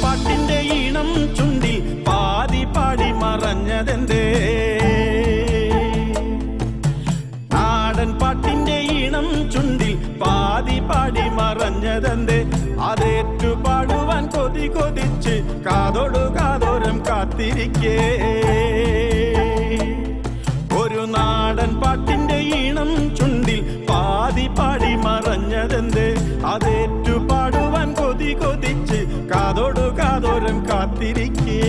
പാട്ടിന്റെ ഈണം ചുണ്ടിൽ പാതി പാടി മറഞ്ഞതെന്തേ? നാടൻ പാട്ടിന്റെ ഈണം ചുണ്ടിൽ പാതി പാടി മറഞ്ഞതെന്തേ? അതേറ്റു പാടുവാൻ കൊതി കൊതിച്ച് കാതോടു കാതോരം കാത്തിരിക്കേ. ഒരു നാടൻ പാട്ടിന്റെ ഈണം ചുണ്ടിൽ പാതി പാടി മറഞ്ഞതെന്തേ? അതേറ്റു പാടുവാൻ കൊതി കൊതിച്ച് കാതോടു കാതോരം കാത്തിരിക്കേ.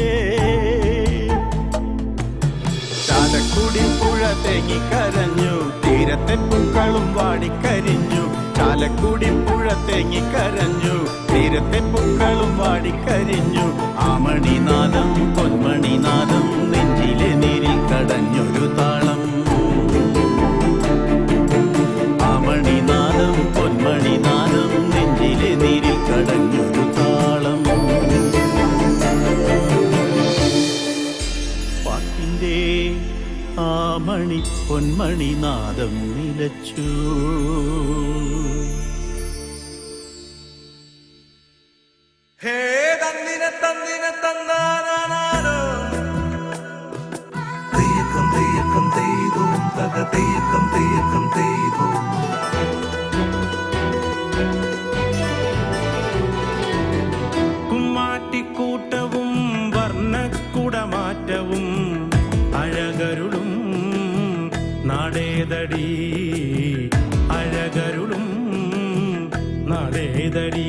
ചാലക്കുടി പുഴ തേങ്ങിക്കരഞ്ഞു, തീരത്തെ പൂക്കളും വാടിക്കരിഞ്ഞു. ചാലക്കുടി പുഴ തേങ്ങിക്കരഞ്ഞു, തീരത്തെ പൂക്കളും വാടിക്കരിഞ്ഞു. ആമണിനാദം പൊന്മണിനാദം നെഞ്ചിലെ നീരിൽ കടഞ്ഞൊരു താളം. ആമണിനാദം പൊന്മണിനാദം നെഞ്ചിലെ നീരിൽ കടഞ്ഞൊരു താളം. പാട്ടിന്റെ ആമണി പൊന്മണിനാദം നിലച്ചു. ഹേ തന്നിനെ തന്നിനെ തന്നാനാനോ തെയ്യക്കം തെയ്യക്കം തെയ്തോ തക തെയ്യക്കം തെയ്യക്കം തെയ്തോ. കുമ്മാട്ടിക്കൂട്ടവും വർണ്ണക്കുടമാറ്റവും അഴകരുളും നടേതടി. അഴകരുളും നടേതടി.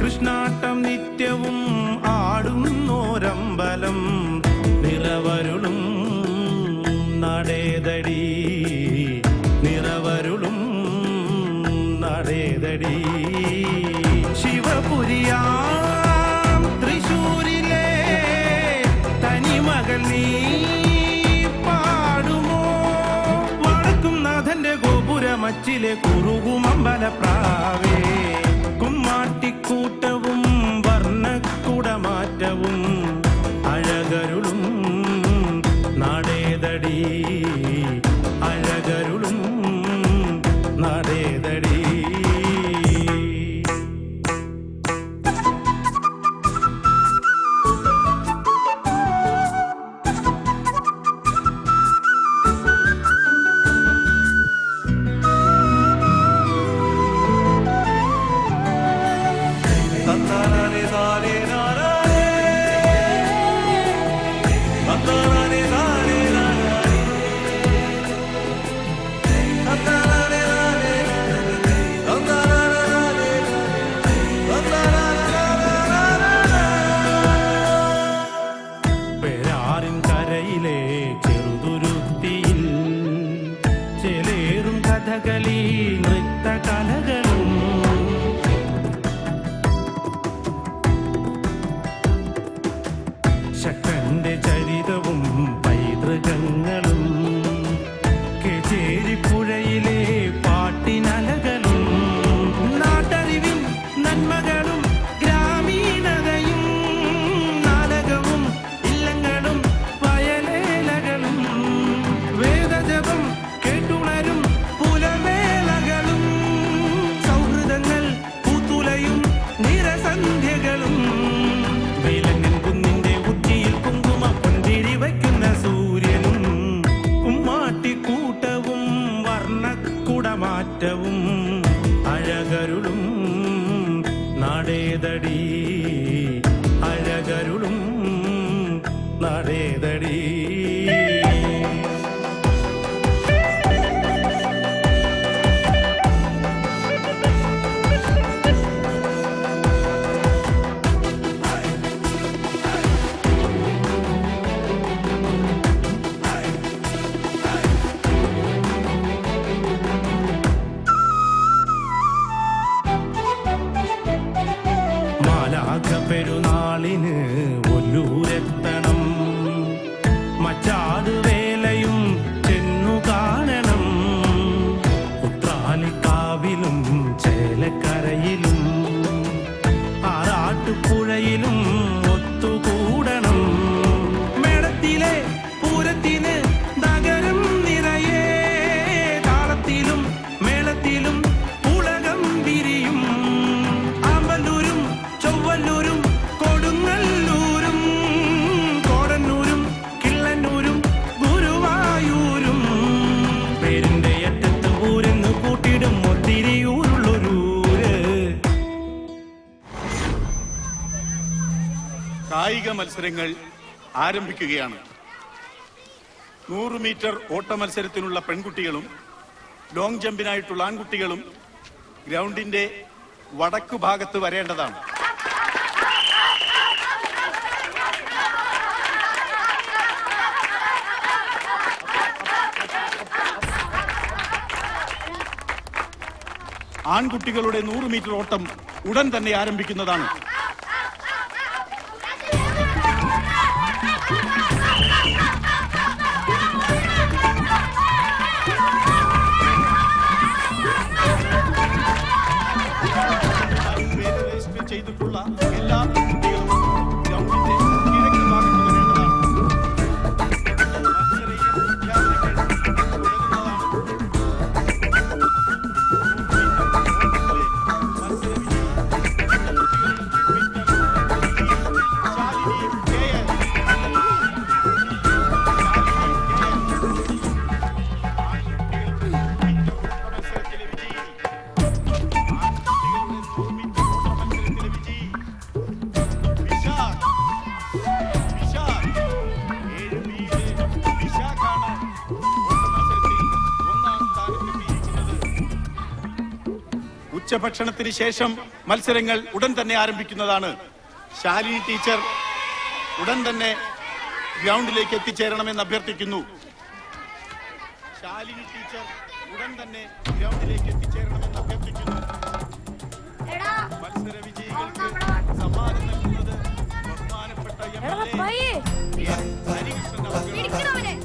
കൃഷ്ണാട്ടം നിത്യവും ആടുന്നോരമ്പലം നിറവരുളും നടേതടി. നിറവരുളും നടേതടി. ശിവപുരിയാം തൃശൂരിലെ തനിമകൾ നീ പാടുമോ? വടക്കും നാഥന്റെ ഗോപുരമച്ചിലെ കുറുകുമമ്പലപ്രാവേ. കുമ്മാട്ടിക്കൂട്ടവും വർണ്ണക്കുടമാറ്റവും അഴകരുളും നടേതടി. അഴകരുളും നടേതടി. കഥകളി നൃത്തകലകളും ശക്തന്റെ ചരിതവും പൈതൃകങ്ങളും കേച്ചേരിപ്പുഴയിലെ പാട്ടിനലകളും നാട്ടറിവിൻ നന്മകളും ഗ്രാമീണതയും നാടകവും ഇല്ലങ്ങളും വയലേലകളും വേദജപം കേട്ടുണരും പുലവേളകളും സൗഹൃദങ്ങൾ പൂത്തുലയും നിരസന്ധ്യകളും വേലങ്ങൻ കുന്നിന്റെ ഉച്ചിയിൽ കുങ്കുമ പൊന്തിരി വയ്ക്കുന്ന സൂര്യനും കുമ്മാട്ടിക്കൂട്ടവും വർണ്ണക്കുടമാറ്റവും അഴകരുളും നടേതടി. അഴകരുളും നടേതടി. മാഘപ്പെരുന്നാളിന് ഒല്ലൂരെത്തണം, മച്ചാട് വേലയും ചെന്നു കാണണം, ഉത്രാലിക്കാവിലും ചേലക്കരയിലും ആറാട്ടുപുഴയിലും ഒത്തുകൂടണം. മേളത്തിലെ പൂരത്തിന് നഗരം നിറയെ താളത്തിലും മേളത്തിലും ഉലകം വിരിയും. ആമ്പല്ലൂരും ചൊവ്വല്ലൂരും കൊടുങ്ങല്ലൂരും കോടന്നൂരും കിള്ളന്നൂരും ഗുരുവായൂരും പേരിന്റെ അറ്റത്ത് ഊരെന്ന് കൂട്ടിടും ഒത്തിരി ഊരുള്ളൊരൂര്. കായിക മത്സരങ്ങൾ ആരംഭിക്കുകയാണ്. 100 മീറ്റർ ഓട്ട മത്സരത്തിനുള്ള പെൺകുട്ടികളും ലോങ് ജമ്പിനായിട്ടുള്ള ആൺകുട്ടികളും ഗ്രൗണ്ടിന്റെ വടക്കു ഭാഗത്ത് വരേണ്ടതാണ്. ആൺകുട്ടികളുടെ 100 മീറ്റർ ഓട്ടം ഉടൻ തന്നെ ആരംഭിക്കുന്നതാണ്. രജിസ്റ്റർ ചെയ്തിട്ടുള്ള എല്ലാ കുട്ടികളും ഗ്രൗണ്ടിന്റെ കിഴക്ക് ഭാഗത്ത് വരേണ്ടതാണ്. ഉച്ചഭക്ഷണത്തിന് ശേഷം മത്സരങ്ങൾ ഉടൻ തന്നെ ആരംഭിക്കുന്നതാണ്. ശാലിനി ടീച്ചർ ഉടൻ തന്നെ ഗ്രൗണ്ടിലേക്ക് എത്തിച്ചേരണമെന്ന് അഭ്യർത്ഥിക്കുന്നു. ശാലിനി ടീച്ചർ ഉടൻ തന്നെ ഗ്രൗണ്ടിലേക്ക് എത്തിച്ചേരണമെന്ന് അഭ്യർത്ഥിക്കുന്നു. മത്സര വിജയികൾക്ക് സമ്മാനം നൽകുന്നത് ബഹുമാനപ്പെട്ട MLA ഹരികൃഷ്ണൻ അവരുടെ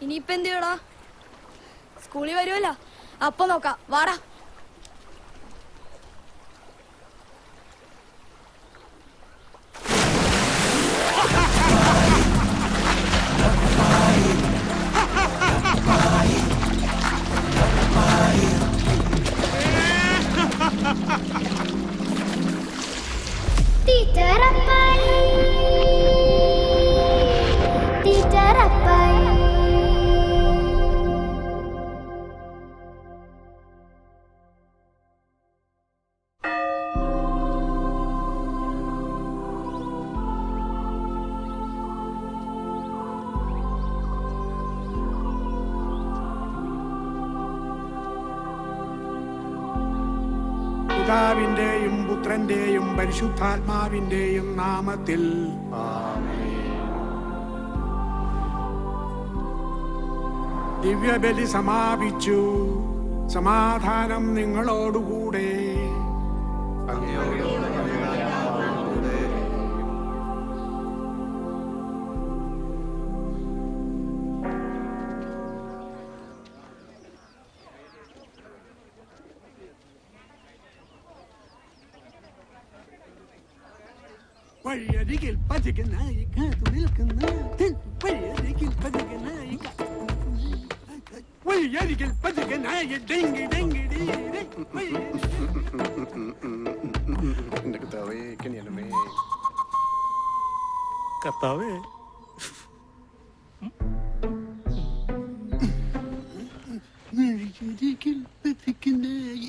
ഇനിയിപ്പ എന്ത് ചെയ്യടാ? സ്കൂളിൽ വരുമല്ലോ, അപ്പൊ നോക്കാം. വാടാ. പിതാവിന്റെയും പുത്രന്റെയും പരിശുദ്ധാത്മാവിന്റെയും നാമത്തിൽ ദിവ്യബലി സമാപിച്ചു. സമാധാനം നിങ്ങളോടുകൂടെ. വഴിയരികിൽ പതികനായി കാത്തു നിൽക്കുന്ന വഴിയരികിൽ പതികനായി വഴിയരികിൽ പതികനായ ഡെങ്കി ഡെങ്കി ഡീ എന്റെ കർത്താവേ കനിയണമേ. കർത്താവേ വഴിയരികിൽ പതികനായ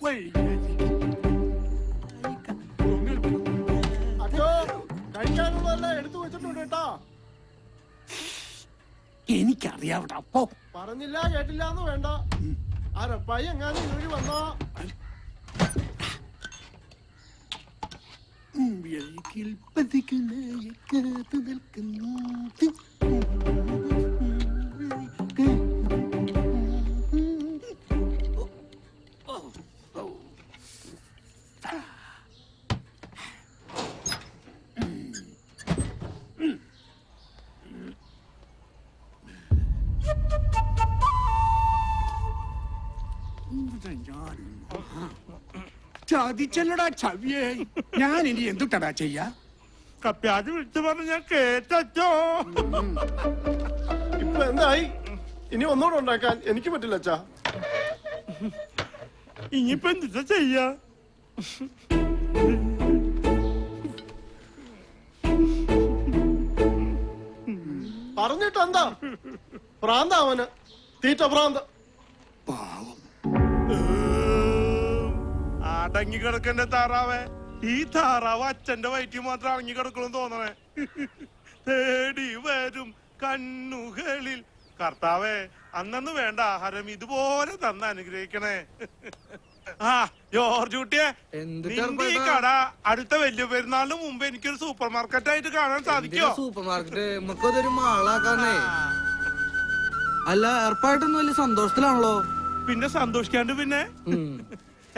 വഴിയരികിൽ അച്ഛോ കഴിക്കാനുള്ളതെല്ലാം എടുത്തു വെച്ചിട്ടുണ്ട് കേട്ടോ. എനിക്കറിയാവിടെ അപ്പോ പറഞ്ഞില്ല കേട്ടില്ല എന്ന് വേണ്ട. ആ റപ്പായി എങ്ങാനും ഇങ്ങോട്ട് വന്നോ. വഴിയരികിൽ പതികനായ കാത്തു നിൽക്കുന്നു. ചതിച്ചല്ലടാ ചവിയേ. ഞാൻ ഇനി എന്തുട്ടടാ ചെയ്യാ? കപ്പ്യാജ് വിളിച്ചു പറഞ്ഞു ഞാൻ കേട്ടോ. ഇപ്പൊ എന്തായി? ഇനി ഒന്നുകൂടെ ഉണ്ടാക്കാൻ എനിക്ക് പറ്റില്ല അച്ഛാ. ഇനിയിപ്പോ എന്താ ചെയ്യാ? പറഞ്ഞിട്ട് എന്താ? പ്രാന്ത അവന്, തീറ്റ പ്രാന്ത. പാവം അടങ്ങി കിടക്കണ്ട താറാവേ. ഈ താറാവ് അച്ഛന്റെ വയറ്റിൽ മാത്രം അടങ്ങി കിടക്കണം തോന്നണേ. തേടി വരും കണ്ണുകളിൽ. കർത്താവേ, അന്നു വേണ്ട ആഹാരം ഇതുപോലെ തന്ന് അനുഗ്രഹിക്കണേ. ആ ജോർജ് കുട്ടിയെ, നിന്റെ ഈ കട അടുത്ത വലിയ പെരുന്നാളിന് മുമ്പ് എനിക്കൊരു സൂപ്പർ മാർക്കറ്റ് ആയിട്ട് കാണാൻ സാധിക്കോ? സൂപ്പർ മാർക്കറ്റ് നമുക്കതൊരു മാളാക്കാന്നേ. അല്ല, ഏർപ്പായിട്ടൊന്നും വലിയ സന്തോഷത്തിലാണല്ലോ. പിന്നെ സന്തോഷിക്കാണ്ട് പിന്നെ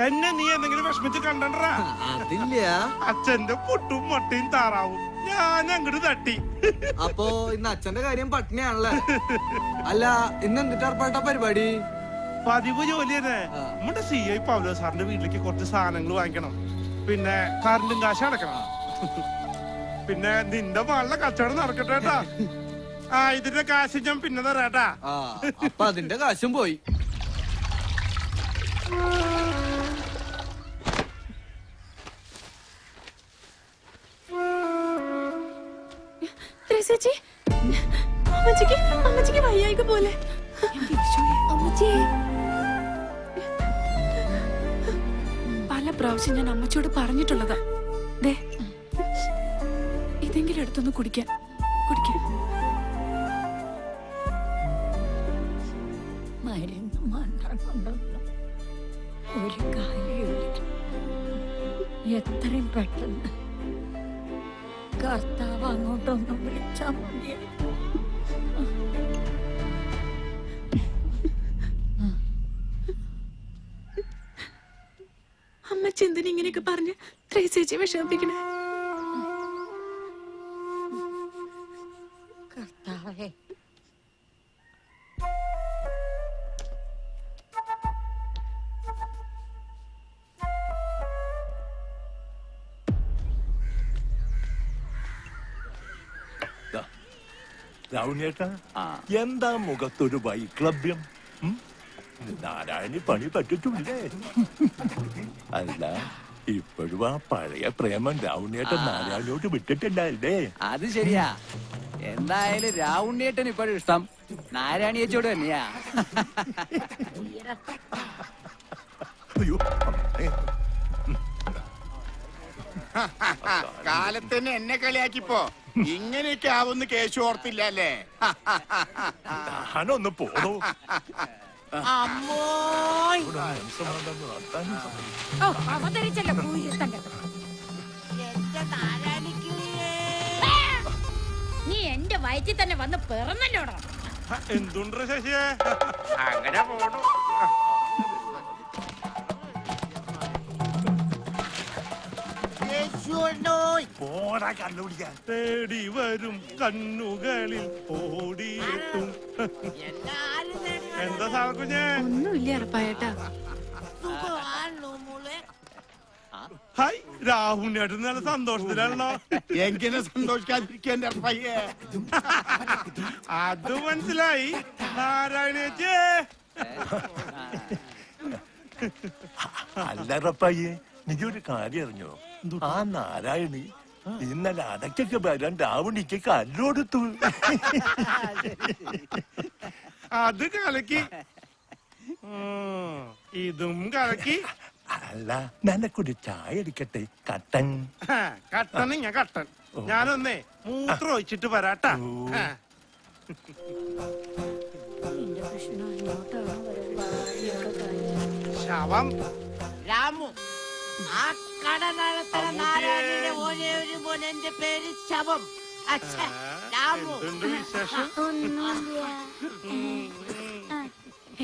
എന്നെ നീ എന്തെങ്കിലും വിഷമിച്ച് കണ്ടണ്ടാ? അതില്ല. അച്ഛന്റെ പൊട്ടും മട്ടയും താറാവും ഞാൻ അങ്ങോട്ട് തട്ടി. അപ്പൊ ഇന്ന് അച്ഛന്റെ കാര്യം പട്ടിണിയാണല്ലേ? അല്ല, ഇന്ന് എന്തിട്ട് ഏർപ്പാട്ട പരിപാടി? പതിവ് ജോലി തന്നെ. നമ്മുടെ CI പൗലോ സാറിന്റെ വീട്ടിലേക്ക് കുറച്ച് സാധനങ്ങൾ വാങ്ങിക്കണം. പിന്നെ കറണ്ടും കാശ് അടക്കണം. പിന്നെ നിന്റെ മകളുടെ കച്ചവടം നടക്കട്ടെ കേട്ടാ. ആ ഇതിന്റെ കാശ് ഞാൻ പിന്നെ തരാട്ടാ. അപ്പൊ അതിന്റെ കാശും പോയി. ചേച്ചി, അമ്മച്ചിക്ക് വയ്യായിക പോലെ. പല പ്രാവശ്യം ഞാൻ അമ്മച്ചിയോട് പറഞ്ഞിട്ടുള്ളതാ. ദേ, ഇതെങ്കിലും എടുത്തൊന്ന് കുടിക്കാൻ. മരുന്ന് മാത്രമുണ്ടല്ലോ, ഒരു കാര്യമില്ല. എത്രയും പെട്ടെന്ന് കർത്താവ് അങ്ങോട്ടൊന്ന് വിളിച്ചാൽ മതി. അമ്മച്ചി എന്തിനാ ഇങ്ങനെയൊക്കെ പറഞ്ഞ് ത്രേസ്യേച്ചിയെ വിഷമിപ്പിക്കണേ? കർത്താവേ, രാവുണ്ണേട്ടാ, എന്താ മുഖത്തൊരു വൈക്ലഭ്യം? നാരായണി പണി പറ്റിട്ടില്ലേ? അല്ല, ഇപ്പോഴും ആ പഴയ പ്രേമം രാവുണ്ണേട്ടൻ നാരായണിയോട്ട് വിട്ടിട്ടുണ്ടല്ലേ? അത് ശരിയാ. എന്തായാലും രാവുണ്ണിയേട്ടൻ ഇപ്പോഴും ഇഷ്ടം നാരായണിയേച്ചോട് തന്നെയാ. അയ്യോ, കാലത്തന്നെ എന്നെ കളിയാക്കിപ്പോ ഇങ്ങനെയൊക്കെ ആവുന്ന കേശു ഓർത്തില്ല അല്ലേ? ഞാനൊന്ന് പോണു. നീ എന്റെ വയറ്റിൽ തന്നെ വന്ന് പിറന്നല്ലോടോ. എന്തുണ്ട് ശശിയെ? അങ്ങനെ പോണു. പോടാ കണ്ടുപിടിക്കാൻ. തേടി വരും കണ്ണുകളിൽ ഓടിയെത്തും. എന്താ സാകുഞ്ഞേ? ഒന്നുമില്ല അറപ്പായേട്ടാ. ഹായ് രാഹുലിനേട്ടൻ നല്ല സന്തോഷത്തിലാണല്ലോ. എങ്ങനെ സന്തോഷിക്കാതിരിക്കാൻ എന്റെ പയ്യെ? അത് മനസ്സിലായി. നാരായണേച്ചേ അല്ലറപ്പയ്യേ, നീ ഒരു കാര്യം അറിഞ്ഞോ? ആ നാരായണി ഇന്നലെ അടക്കൊക്കെ വരാൻ രാവണിക്ക് കല്ലോടുത്തു. അത് കലക്കി. ഇതും കലക്കി. അല്ല, നിനക്കൊരു ചായ എടുക്കട്ടെ? കട്ടൻ. കട്ടൻ ഞാൻ കട്ടൻ. ഞാനൊന്നേ മൂത്രം ഒഴിച്ചിട്ട് വരാട്ടാ. ശവം രാമു, ആ കടനടത്തറ നാരായണന്റെ ഒരേ ഒരു മോൻ, എന്റെ പേര് ശവം. അച്ഛാ, രാമു. എന്തുണ്ട് വിശേഷം?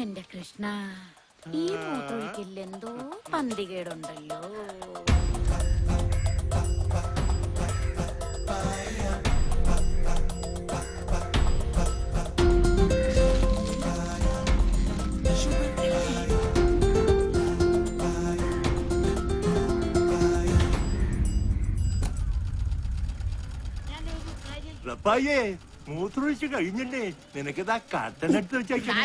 എന്റെ കൃഷ്ണ, ഈ മൂത്തൊഴിക്കിൽ എന്തോ പന്തികേടുണ്ടല്ലോ. റപ്പായേ, മൂത്രമൊഴിച്ച് കഴിഞ്ഞല്ലേ? നിനക്കിതാ കട്ടനെടുത്ത് വെച്ചേക്കാം.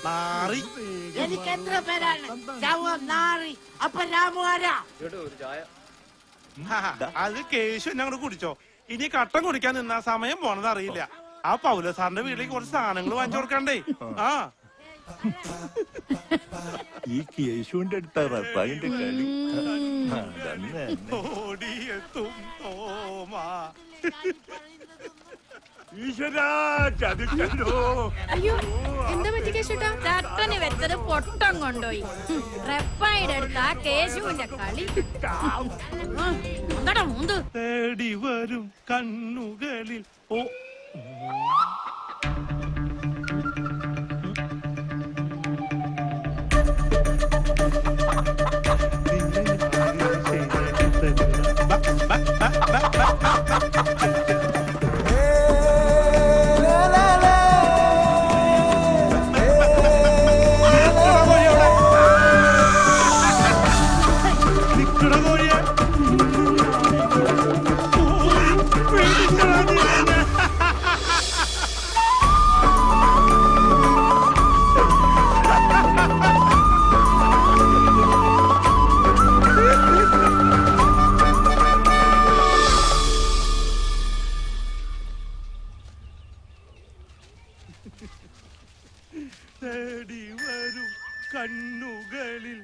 മാറി. എനിക്ക് എത്ര പേരാണ്? ശവം, നാറി, അപ്പൊ രാമു ആരാ? അത് കേശു എന്നെ അങ്ങോട്ട് കുടിച്ചോ. ഇനി കട്ടൻ കുടിക്കാൻ നിന്നാ സമയം പോണത് അറിയില്ല. ആ പൗല സാറിന്റെ വീട്ടിലേക്ക് കുറച്ച് സാധനങ്ങൾ വാങ്ങിച്ചു കൊടുക്കണ്ടേ? ആ ഈ കേശുവിന്റെ അടുത്ത റപ്പായിന്റെ കളി. അതന്നെ. ഓടിയെത്തും തോമാ. ഈശ്വരാ, ചതിച്ചല്ലോ. അയ്യോ എന്താ പറ്റി കേശുട്ടാ? ചട്ടന് വെച്ചത് പൊട്ടം കൊണ്ടുപോയി. റെപ്പായുടെ അടുത്ത് ആ കേശുവിന്റെ കളി. എന്താടാ മൂന്ന്? തേടി വരും കണ്ണുകളിൽ. ഓ തേടി വരും കണ്ണുകളിൽ.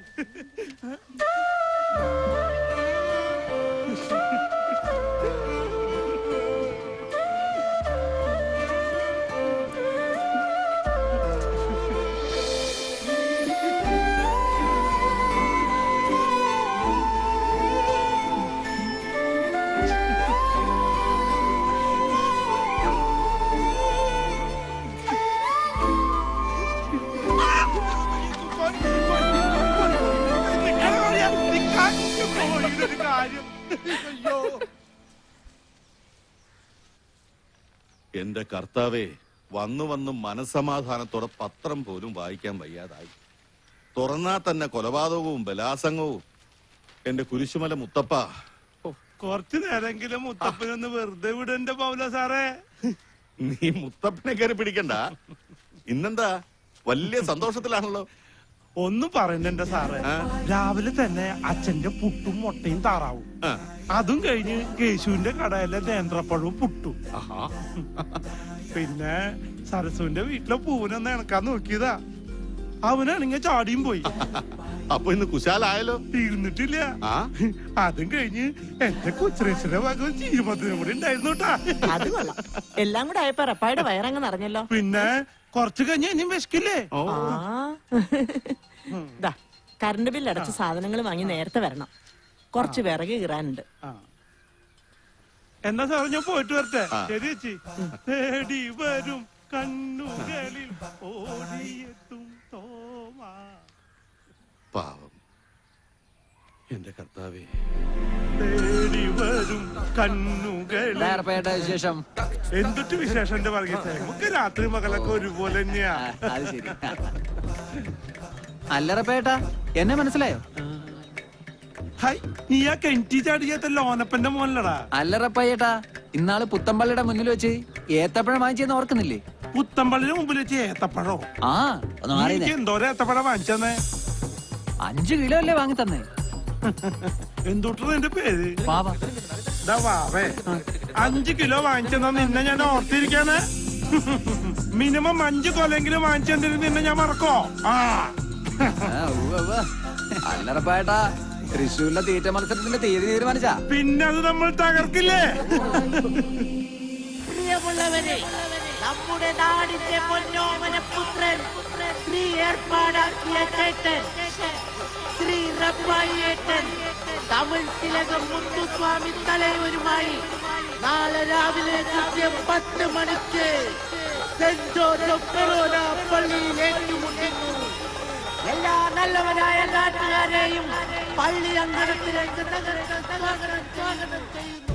എന്റെ കർത്താവേ, വന്നു വന്ന് മനസ്സമാധാനത്തോടെ പത്രം പോലും വായിക്കാൻ വയ്യാതായി. തുറന്നാ തന്നെ കൊലപാതകവും ബലാസംഗവും. എന്റെ കുരിശുമല മുത്തപ്പ, കുറച്ചു നേരെങ്കിലും മുത്തപ്പനൊന്ന് വെറുതെ വിടന്റെ പൗല സാറേ. നീ മുത്തപ്പനെ കയറി പിടിക്കണ്ട. ഇന്നെന്താ വലിയ സന്തോഷത്തിലാണല്ലോ? ഒന്നും പറയുന്നുണ്ട് സാറേ. രാവിലെ തന്നെ അച്ഛന്റെ പുട്ടും മുട്ടയും താറാവും. അതും കഴിഞ്ഞ് കേശുവിന്റെ കടയിലെ നേന്ത്രപ്പഴവും പുട്ടും. പിന്നെ സരസുവിന്റെ വീട്ടിലെ പൂവിനൊന്ന് ഇണക്കാൻ നോക്കിയതാ. അവനാണെങ്കിൽ ചാടിയും പോയി. അപ്പൊ ഇന്ന് കുശാലായാലോ? തീർന്നിട്ടില്ല. അതും കഴിഞ്ഞ് എന്റെ കൊച്ചരേശ്വര ഭാഗവും ചീരുമത്തിനും കൂടി ഉണ്ടായിരുന്നു കേട്ടാ. അത് കൊള്ളാം. എല്ലാം കൂടെ ആയപ്പോ റപ്പായുടെ വയറങ്ങ് നിറഞ്ഞല്ലോ. പിന്നെ കുറച്ചു കഴിഞ്ഞ് ഇനിയും വിശക്കില്ലേ? കറണ്ട് ബില്ല് അടച്ച് സാധനങ്ങൾ വാങ്ങി നേരത്തെ വരണം. കുറച്ച് വിറക് കീറാനുണ്ട്. എന്നാ സാർ ഞാൻ പോയിട്ട് വരട്ടെ. ശരി ചേച്ചി. തേടി വരും കണ്ണുകളിൽ ഓടിയെത്തും തോമാ. പാവം എന്റെ കർത്താവേ. തേടി വരും കണ്ണുകളിൽ. വിശേഷം എന്തൊട്ട് വിശേഷം എന്റെ വർഗീസേ? നമുക്ക് രാത്രി മകളൊക്കെ ഒരുപോലെ തന്നെയാ. അത് ശരി. അല്ലറപ്പേട്ട, എന്നെ മനസ്സിലായോ? നീ ആ കെൻറ്റി ചാടിയാത്ത ലോനപ്പന്റെ മോനല്ലടാ. അല്ല റപ്പായേട്ടാ, ഇന്നാള് പുത്തമ്പള്ളിയുടെ മുന്നിൽ വെച്ച് ഏത്തപ്പഴം വാങ്ങിച്ചെന്ന് ഓർക്കുന്നില്ലേ? പുത്തമ്പള്ളിന് മുമ്പിൽ വെച്ച് ഏത്തപ്പഴോ? ആ ഒന്ന് മാറിയതേ. എന്തോരം ഏത്തപ്പഴം വാങ്ങിച്ചെന്നേ? 5 കിലോ അല്ലേ വാങ്ങി തന്നെ. എന്തുട്ടാ നിന്റെ പേര്? പാവ. വാവേ, 5 കിലോ വാങ്ങിച്ചെന്നാ നിന്നെ ഞാൻ ഓർത്തിരിക്കാന്. മിനിമം 5 കൊലെങ്കിലും വാങ്ങിച്ചെന്നിട്ട് നിന്നെ ഞാൻ മറക്കോ? അല്ല റപ്പായേട്ടാ, തൃശ്ശൂരിലെ തീറ്റ മത്സരത്തിന്റെ തീയതി തീരുമാനിച്ചാ? പിന്നെ അത് നമ്മൾ തകർക്കില്ലേ? പ്രിയമുള്ളവരെ, നമ്മുടെ നാടിന്റെ പൊന്നോമന പുത്രൻ ശ്രീ ഏർപ്പാടാക്കിയ ചേട്ടൻ ശ്രീ റബ്ബായിയേട്ടൻ തമിഴ് തിലകം മുത്തുസ്വാമി തലയൂരുമായി നാളെ രാവിലെ കൃത്യം 10 മണിക്ക് സെന്റ് ജോസഫ് ഫെറോന പള്ളിയിൽ ഏറ്റുമുട്ടുന്നു. എല്ലാ നല്ലവരായ നാട്ടുകാരെയും പള്ളി അങ്കണത്തിലേക്ക് സ്വാഗതം ചെയ്യുന്നു.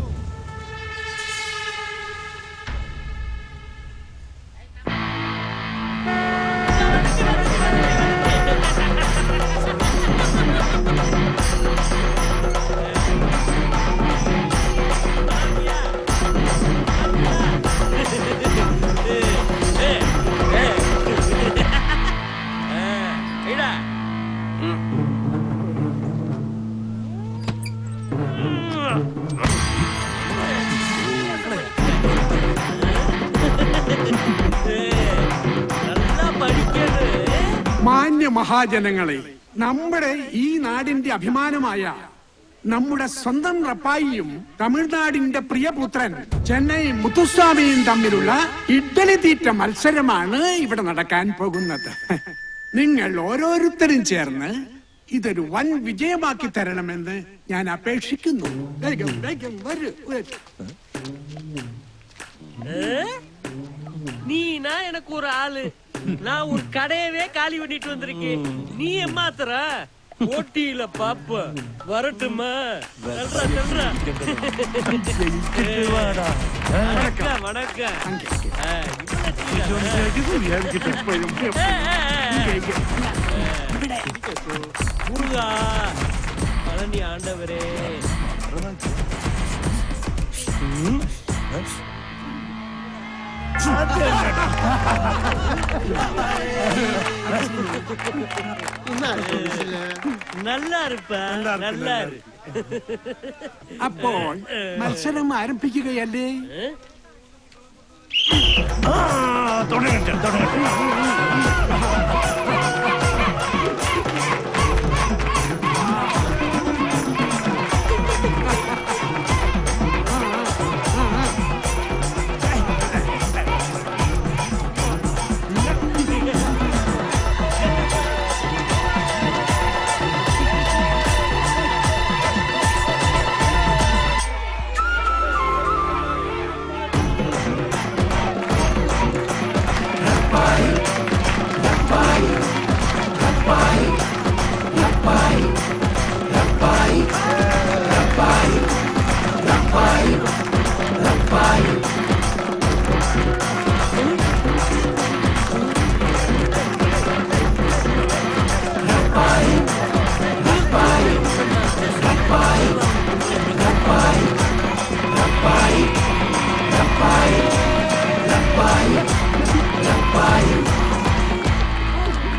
മാന്യ മഹാജനങ്ങളെ, നമ്മുടെ ഈ നാടിന്റെ അഭിമാനമായ നമ്മുടെ സ്വന്തം റപ്പായിയും തമിഴ്നാടിന്റെ പ്രിയപുത്രൻ ചെന്നൈ മുത്തുസ്വാമിയും തമ്മിലുള്ള ഇഡ്ഡലി തീറ്റ മത്സരമാണ് ഇവിടെ നടക്കാൻ പോകുന്നത്. നിങ്ങൾ ഓരോരുത്തരും ചേർന്ന് ഇതൊരു വൻ വിജയമാക്കി തരണമെന്ന് ഞാൻ അപേക്ഷിക്കുന്നു. വേഗം വേഗം വരൂ. நீனா எனக்கு ஒரு ஆளு, நான் ஒரு கடையவே காலி பண்ணிட்டு வந்திருக்கேன். நீ ஏமாத்துற போட்டியில பாப்ப வரட்டுமா? வணக்கம் வணக்கம். முருகா பழனி ஆண்டவரே, நல்லா இருப்ப, நல்லா இரு. അപ്പോൾ മത്സരം ആരംഭിക്കുകയല്ലേ?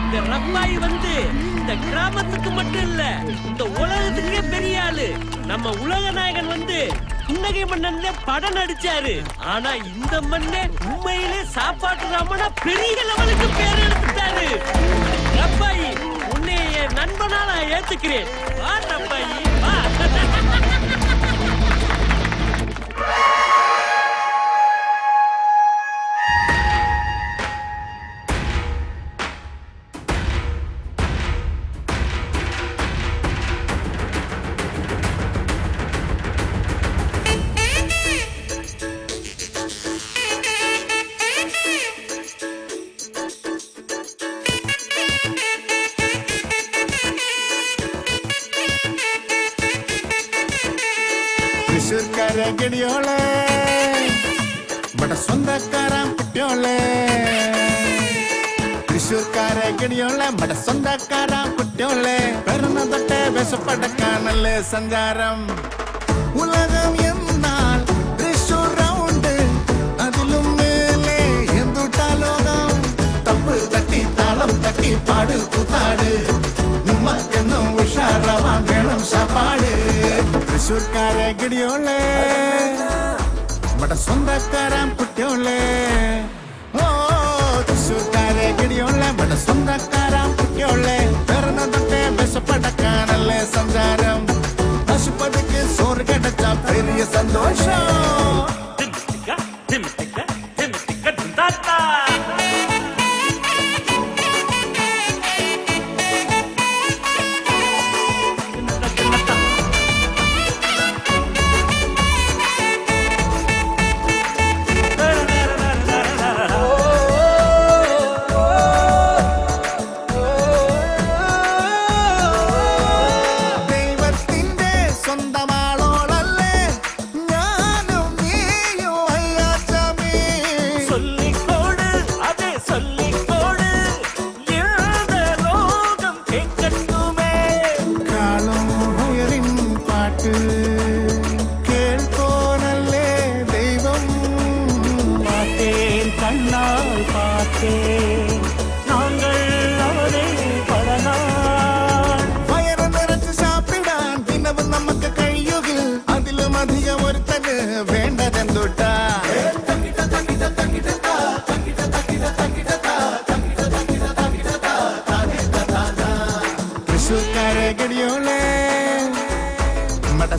இந்த ரப்பாய் வந்து இந்த கிராமத்துக்கு மட்டும் இல்ல, இந்த உலகத்துக்கே பெரிய ஆளு. நம்ம உலக நாயகன் வந்து புன்னகை மன்னன்ல படம் நடிச்சாரு. ஆனா இந்த மண்ணே உண்மையிலே சாப்பாட்டு ராமனா பெரிய லெவலுக்கு பேர் எடுத்துட்டாரு. ரப்பாய், உன்னை என் நண்பனா நான் ஏத்துக்கிறேன். வா ரப்பாய் வா. ഗടിയോളെ ഇവിടെ സ്വന്തക്കാരാൻ കുട്ടിയോളെ തൃശ്ശൂർക്കാരെ ഗണിയോളെ മട സ്വന്തക്കാരാം കുട്ടിയോളെ വരുന്ന തൊട്ടേ വിശപ്പടക്കാനല്ലേ സഞ്ചാരം ഉലകം എന്നാൽ തൃശ്ശൂർ റൗണ്ട് അതിലും മേലെ എന്തുട്ടാ ലോകം തപ്പ് തട്ടി താളം തട്ടി പാട് കൂത്താട് നമ്മക്കെന്നും ഉഷാറാവാൻ വേണം ശാപ്പാട് തൃശ്ശൂർക്കാരെ ഗണിയോളെ മട സ്വന്തക്കാരാം കുട്ടിയോളെ തൃശ്ശൂർക്കാരെ ഗണിയോളെ മട സ്വന്തക്കാരാം കുട്ടിയോളെ പിറന്ന തൊട്ടേ വിശപ്പടക്കാനല്ലേ സഞ്ചാരം പശുപതിക്ക് സോറ് കിടച്ച പെരിയ സന്തോഷം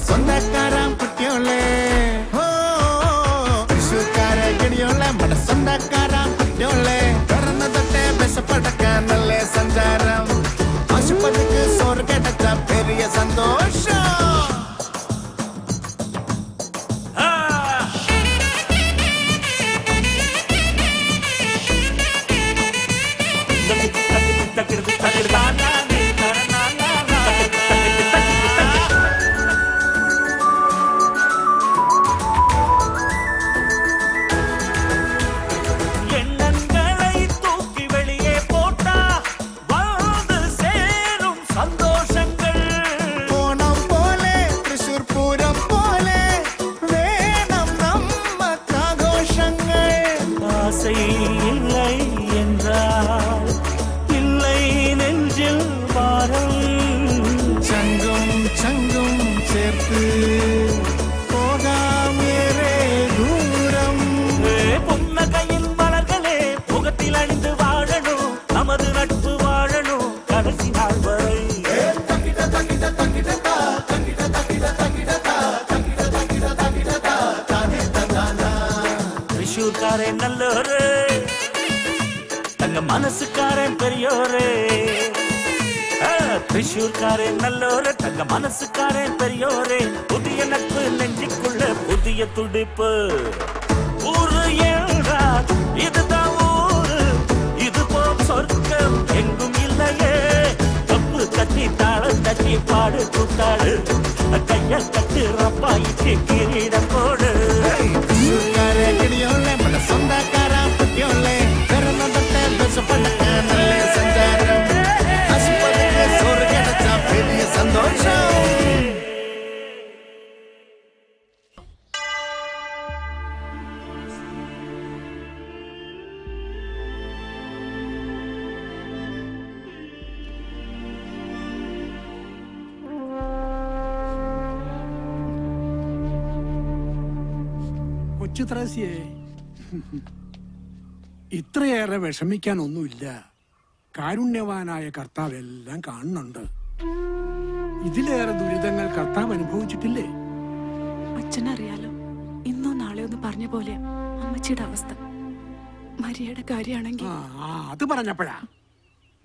സ്വന്തക്കാരാം കുട്ടിയോളെ തൃശ്ശൂർക്കാരെ ഗണിയോളെ മട സ്വന്തക്കാരാം കുട്ടിയോളെ പിറന്ന തൊട്ടേ വിശപ്പടക്കാൻ നല്ല സഞ്ചാരം പശുപതിക്ക് സോറ് കിടച്ച പെരിയ സന്തോഷം நல்லோரே தங்க மனசுக்காரன் பெரியோரே திரிஷூர்காரன் நல்லோரே தங்க மனசுக்காரன் பெரியோரே புதிய நட்பு நெஞ்சுக்குள்ள புதிய துடிப்பு ஊரு ஏழா இதுதான் ஊரு இது போல் சொர்க்கம் எங்கும் இல்லையே தப்பு தட்டி தாளம் தட்டி பாடு கூத்தாடு கைய கட்டு ரப்பாயிச்சு கிரீடம் போடு സ്വന്തക്കാരാം കുട്ടിയോളെ പിറന്ന തൊട്ടേ വിശപ്പടക്കാൻ നല്ല സഞ്ചാരം പശുപതിക്ക് സോറ് കിടച്ച പെരിയ സന്തോഷം കൊച്ചുത്രേസ്യേ ഇത്രയേറെ വിഷമിക്കാനൊന്നുമില്ല. കാരുണ്യവാനായ കർത്താവ് എല്ലാം കാണുന്നുണ്ട്. ഇതിലേറെ ദുരിതങ്ങൾ കർത്താവ് അനുഭവിച്ചിട്ടില്ലേ? അച്ഛനറിയാലോ, ഇന്നോ നാളെയോ ഒന്ന് പറഞ്ഞ പോലെ അമ്മച്ചിയുടെ അവസ്ഥ. മരിയയുടെ കാര്യമാണെങ്കിൽ അത് പറഞ്ഞപ്പോഴാ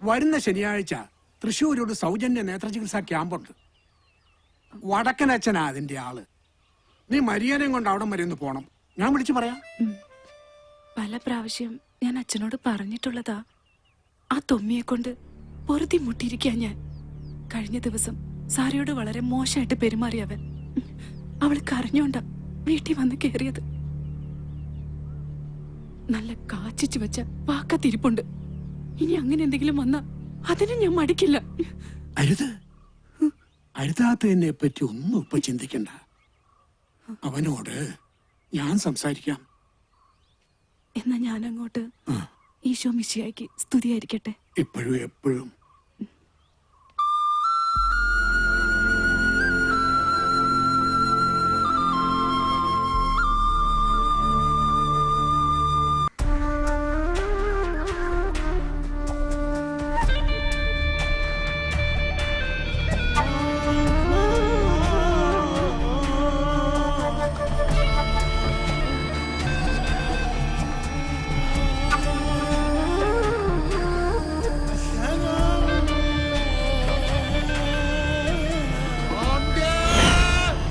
വരുന്ന ശനിയാഴ്ച തൃശ്ശൂരോട് സൗജന്യ നേത്രചികിത്സാ ക്യാമ്പുണ്ട്. വടക്കനച്ഛനാ അതിന്റെ ആള്. നീ മരിയനെയും കൊണ്ട് അവിടം വരെ ഒന്ന് പോണം. ഞാൻ വിളിച്ചു പറയാം. പല പ്രാവശ്യം ഞാൻ അച്ഛനോട് പറഞ്ഞിട്ടുള്ളതാ. ആ തൊമ്മിയെ കൊണ്ട് പൊറുതി മുട്ടിയിരിക്കാൻ ഞാൻ. കഴിഞ്ഞ ദിവസം സാരയോട് വളരെ മോശമായിട്ട് പെരുമാറിയവൻ. അവൾ കരഞ്ഞോണ്ട വീട്ടിൽ വന്ന് കേറിയത്. നല്ല കാച്ചിച്ചു വെച്ച വാക്കത്തിരിപ്പുണ്ട്. ഇനി അങ്ങനെ എന്തെങ്കിലും വന്നാ അതിന് ഞാൻ മടിക്കില്ല. അരുത്, അരുതാത്തതിനെ പറ്റി ഒന്നും ഇപ്പൊ ചിന്തിക്കണ്ട. അവനോട് ഞാൻ സംസാരിക്കാം. എന്നാ ഞാൻ അങ്ങോട്ട്. ഈശോ മിശിഹായ്ക്ക് സ്തുതിയായിരിക്കട്ടെ. ഇപ്പോഴും എപ്പോഴും.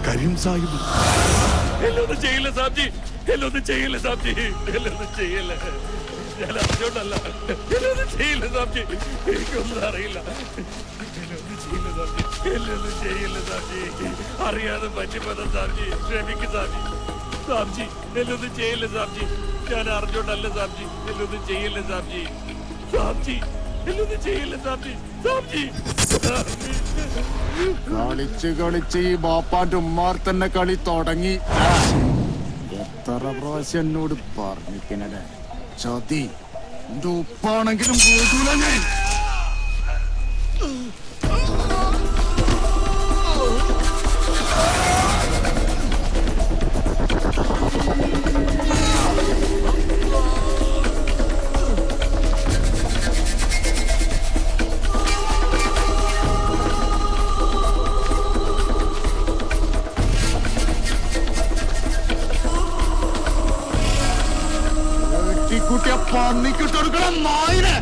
കരീം സാഹിബ് എന്നൊന്നും ചെയ്യില്ല സാബ്ജി, എന്നൊന്നും ചെയ്യില്ല സാബ്ജി, എന്നൊന്നും ചെയ്യില്ല. ഞാൻ അറിഞ്ഞോണ്ടല്ല, എന്നൊന്നും ചെയ്യില്ല സാബ്ജി, എനിക്കൊന്നും അറിയില്ല. എന്നൊന്നും ചെയ്യില്ല സാബ്ജി, എന്നൊന്നും ചെയ്യില്ല സാബ്ജി, അറിയാതെ പറ്റിപ്പോന്ന സാബ്ജി, ക്ഷമിക്ക് സാബ്ജി. സാബ്ജി എന്നൊന്നും ചെയ്യില്ല സാബ്ജി, ഞാൻ അറിഞ്ഞോണ്ടല്ല സാബ്ജി, എന്നൊന്നും ചെയ്യില്ല സാബ്ജി. സാബ്ജി എന്നൊന്നും ചെയ്യില്ല സാബ്ജി, സാബ്ജി. കളിച്ച് കളിച്ച് ഈ ബാപ്പാന്റെ ഉമ്മാർ തന്നെ കളി തുടങ്ങി. എത്ര പ്രാവശ്യം എന്നോട് പറഞ്ഞിക്കണേ ചതി. എന്റെ ഉപ്പാണെങ്കിലും കൂട്ടൂല ഞാൻ. കുട്ടിയെ പന്നിക്കിട്ടെടുക്കണം നായിനെ.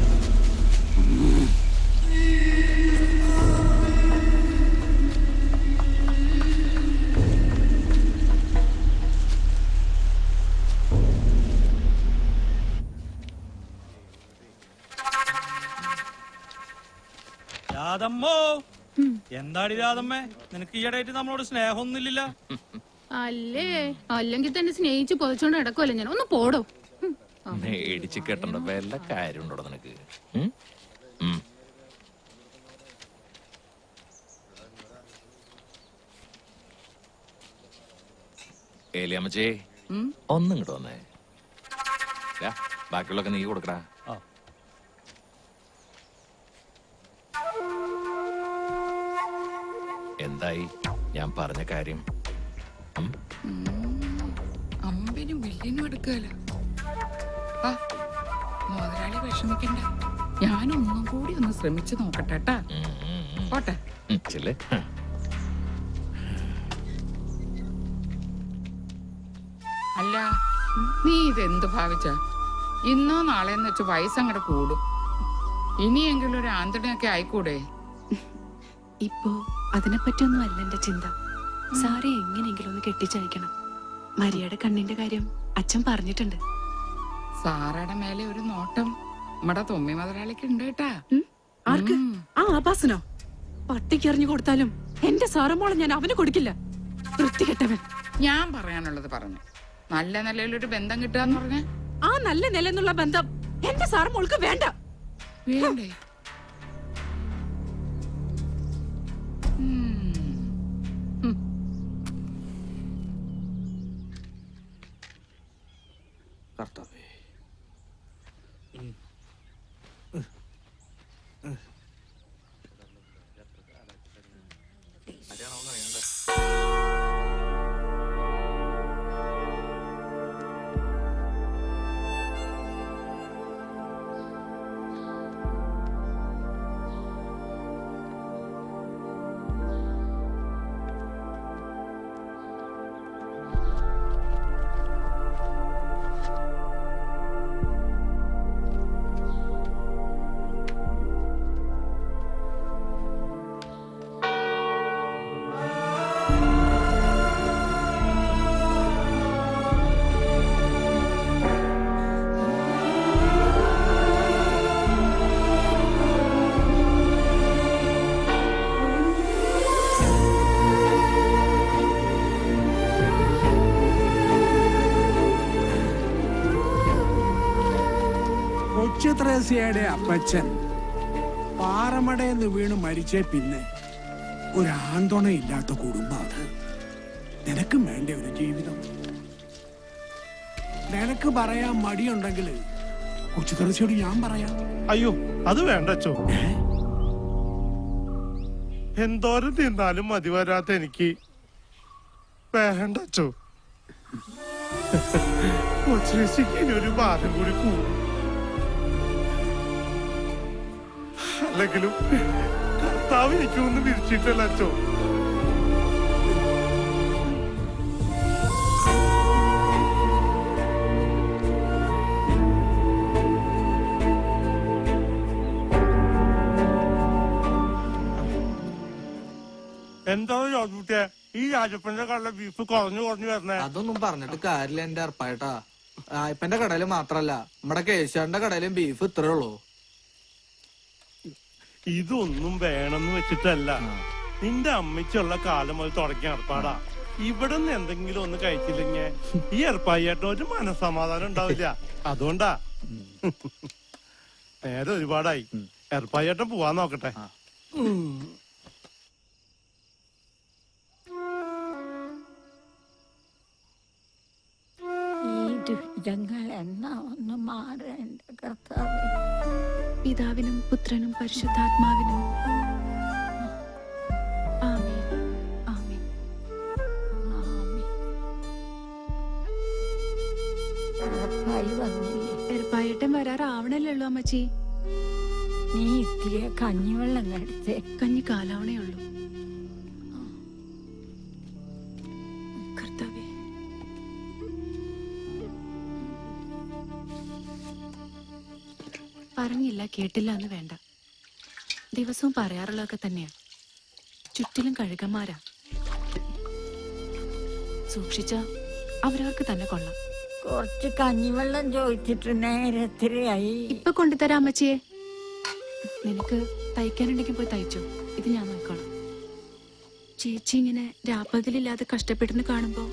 രാധമ്മോ, എന്താടി രാധമ്മേ, നിനക്ക് ഈയിടെയായിട്ട് നമ്മളോട് സ്നേഹമൊന്നുമില്ല. അല്ലേ, അല്ലെങ്കിൽ തന്നെ സ്നേഹിച്ച് പൊതിച്ചോണ്ട് നടക്കുമല്ലോ ഞാൻ. ഒന്ന് പോടോ. മേടിച്ച് കെട്ടണ്ട വല്ല കാര്യമുണ്ടോ നിനക്ക്? ഏലിയമ്മച്ചേ, ഒന്നും ഇങ്ങോട്ട് വന്നേ. ബാക്കിയുള്ളൊക്കെ നീ കൊടുക്കടാ. എന്തായി ഞാൻ പറഞ്ഞ കാര്യം? അമ്പനും വില്ലിനും എടുക്കല. മുതലാളി വിഷമിക്കണ്ട, ഞാനൊന്നും കൂടി ഒന്ന് ശ്രമിച്ചു നോക്കട്ടെ. പോട്ടെ. അല്ല, നീ ഇതെന്ത് ഭാവിച്ച? ഇന്നോ നാളെന്ന് വെച്ച് വയസ്സങ്ങടെ കൂടും. ഇനിയെങ്കിലും ഒരു ആന്തണിയൊക്കെ ആയിക്കൂടെ? ഇപ്പോ അതിനെപ്പറ്റിയൊന്നും അല്ല എന്റെ ചിന്ത. സാറെ എങ്ങനെയെങ്കിലും ഒന്ന് കെട്ടിച്ചയക്കണം. മരിയയുടെ കണ്ണിന്റെ കാര്യം അച്ഛൻ പറഞ്ഞിട്ടുണ്ട്. സാറയുടെ മേലെ ഒരു നോട്ടം നമ്മടെ തൊമ്മി മുതലാളിക്ക് ഉണ്ട് കേട്ടാ. ആർക്ക്? ആ ആഭാസനോ? പട്ടിക്ക് എറിഞ്ഞു കൊടുത്താലും എന്റെ സാറമ്മോളെ ഞാൻ അവന് കൊടുക്കില്ല. വൃത്തികെട്ടവൻ. ഞാൻ പറയാനുള്ളത് പറഞ്ഞു. നല്ല നിലയിലൊരു ബന്ധം കിട്ടുകയെന്ന് പറഞ്ഞ ആ നല്ല നിലന്നുള്ള ബന്ധം എന്റെ സാറമ്മോൾക്ക് വേണ്ട. വേണ്ടേ? കർത്താവേ, ത്രേസ്യയുടെ അപ്പച്ചൻ പാറമടയെന്ന് വീണ് മരിച്ചേ പിന്നെ ഒരാന്തോണയില്ലാത്ത കുടുംബമാണ്. നിനക്കും വേണ്ട ഒരു ജീവിതം. നിനക്ക് പറയാൻ മടിയുണ്ടെങ്കിൽ കൊച്ചു ത്രേസ്യയോട് ഞാൻ പറയാം. അയ്യോ അത് വേണ്ട അച്ചോ. എന്തോരം തിന്നാലും മതി വരാത്ത എനിക്ക് വേണ്ട അച്ചോ. കൊച്ചുരശിക്ക് ഇനി ഒരു ഭാരം കൂടി കൂടും. അല്ലെങ്കിലും കർത്താവ് എനിക്കൊന്നും വിരിച്ചിട്ടല്ല അച്ചോ. എന്താണ് ചോദിച്ചേ ഈ രാജപ്പന്റെ കടയിലെ ബീഫ് കുറഞ്ഞു വരണേ? അതൊന്നും പറഞ്ഞിട്ട് കാര്യമില്ല എന്റെ അർപ്പായിട്ടാ. രായപ്പന്റെ കടയില് മാത്രല്ല നമ്മുടെ കേശവന്റെ കടയിലും ബീഫ് ഇത്രേ ഉള്ളൂ. ഇതൊന്നും വേണമെന്ന് വെച്ചിട്ടല്ല, നിന്റെ അമ്മയ്ക്കുള്ള കാലം മുതൽ തുടങ്ങിയ ഏർപ്പാടാ. ഇവിടെ നിന്ന് എന്തെങ്കിലും ഒന്ന് കഴിച്ചില്ലെങ്കിൽ ഈ ഏർപ്പായിട്ട് ഒരു മനസ്സമാധാനം ഉണ്ടാവില്ല. അതുകൊണ്ടാ. നേരെ ഒരുപാടായി. ഏർപ്പായിട്ട് പോവാൻ നോക്കട്ടെ. ഒന്ന് മാറേണ്ട കർത്താവേ. പിതാവിനും പുത്രനും പരിശുദ്ധാത്മാവിനും ആമേൻ. ആമേൻ. ഏർപ്പായട്ടൻ വരാറാവണല്ലേ ഉള്ളൂ അമ്മച്ചി. നീ ഇത്തിരി കഞ്ഞിവെള്ളം എടുത്തേ. കഞ്ഞി കാലാവണേ ഉള്ളൂ. കർത്താവേ, പറഞ്ഞില്ല കേട്ടില്ല എന്ന് വേണ്ട. ദിവസവും പറയാറുള്ളതൊക്കെ തന്നെയാ. ചുറ്റിലും കഴുകന്മാരാ. സൂക്ഷിച്ച അവരവർക്ക് തന്നെ കൊള്ളാം. കുറച്ച് കഞ്ഞിവെള്ളം ചോദിച്ചിട്ട് നേരത്തിരയായി. ഇപ്പൊ കൊണ്ടുതരാം അമ്മച്ചിയെ. നിനക്ക് തയ്ക്കാനുണ്ടെങ്കിൽ പോയി തയ്ച്ചോ. ഇത് ഞാൻ നോക്കണം. ചേച്ചി ഇങ്ങനെ രാപ്പകലില്ലാതെ കഷ്ടപ്പെടുന്ന കാണുമ്പോ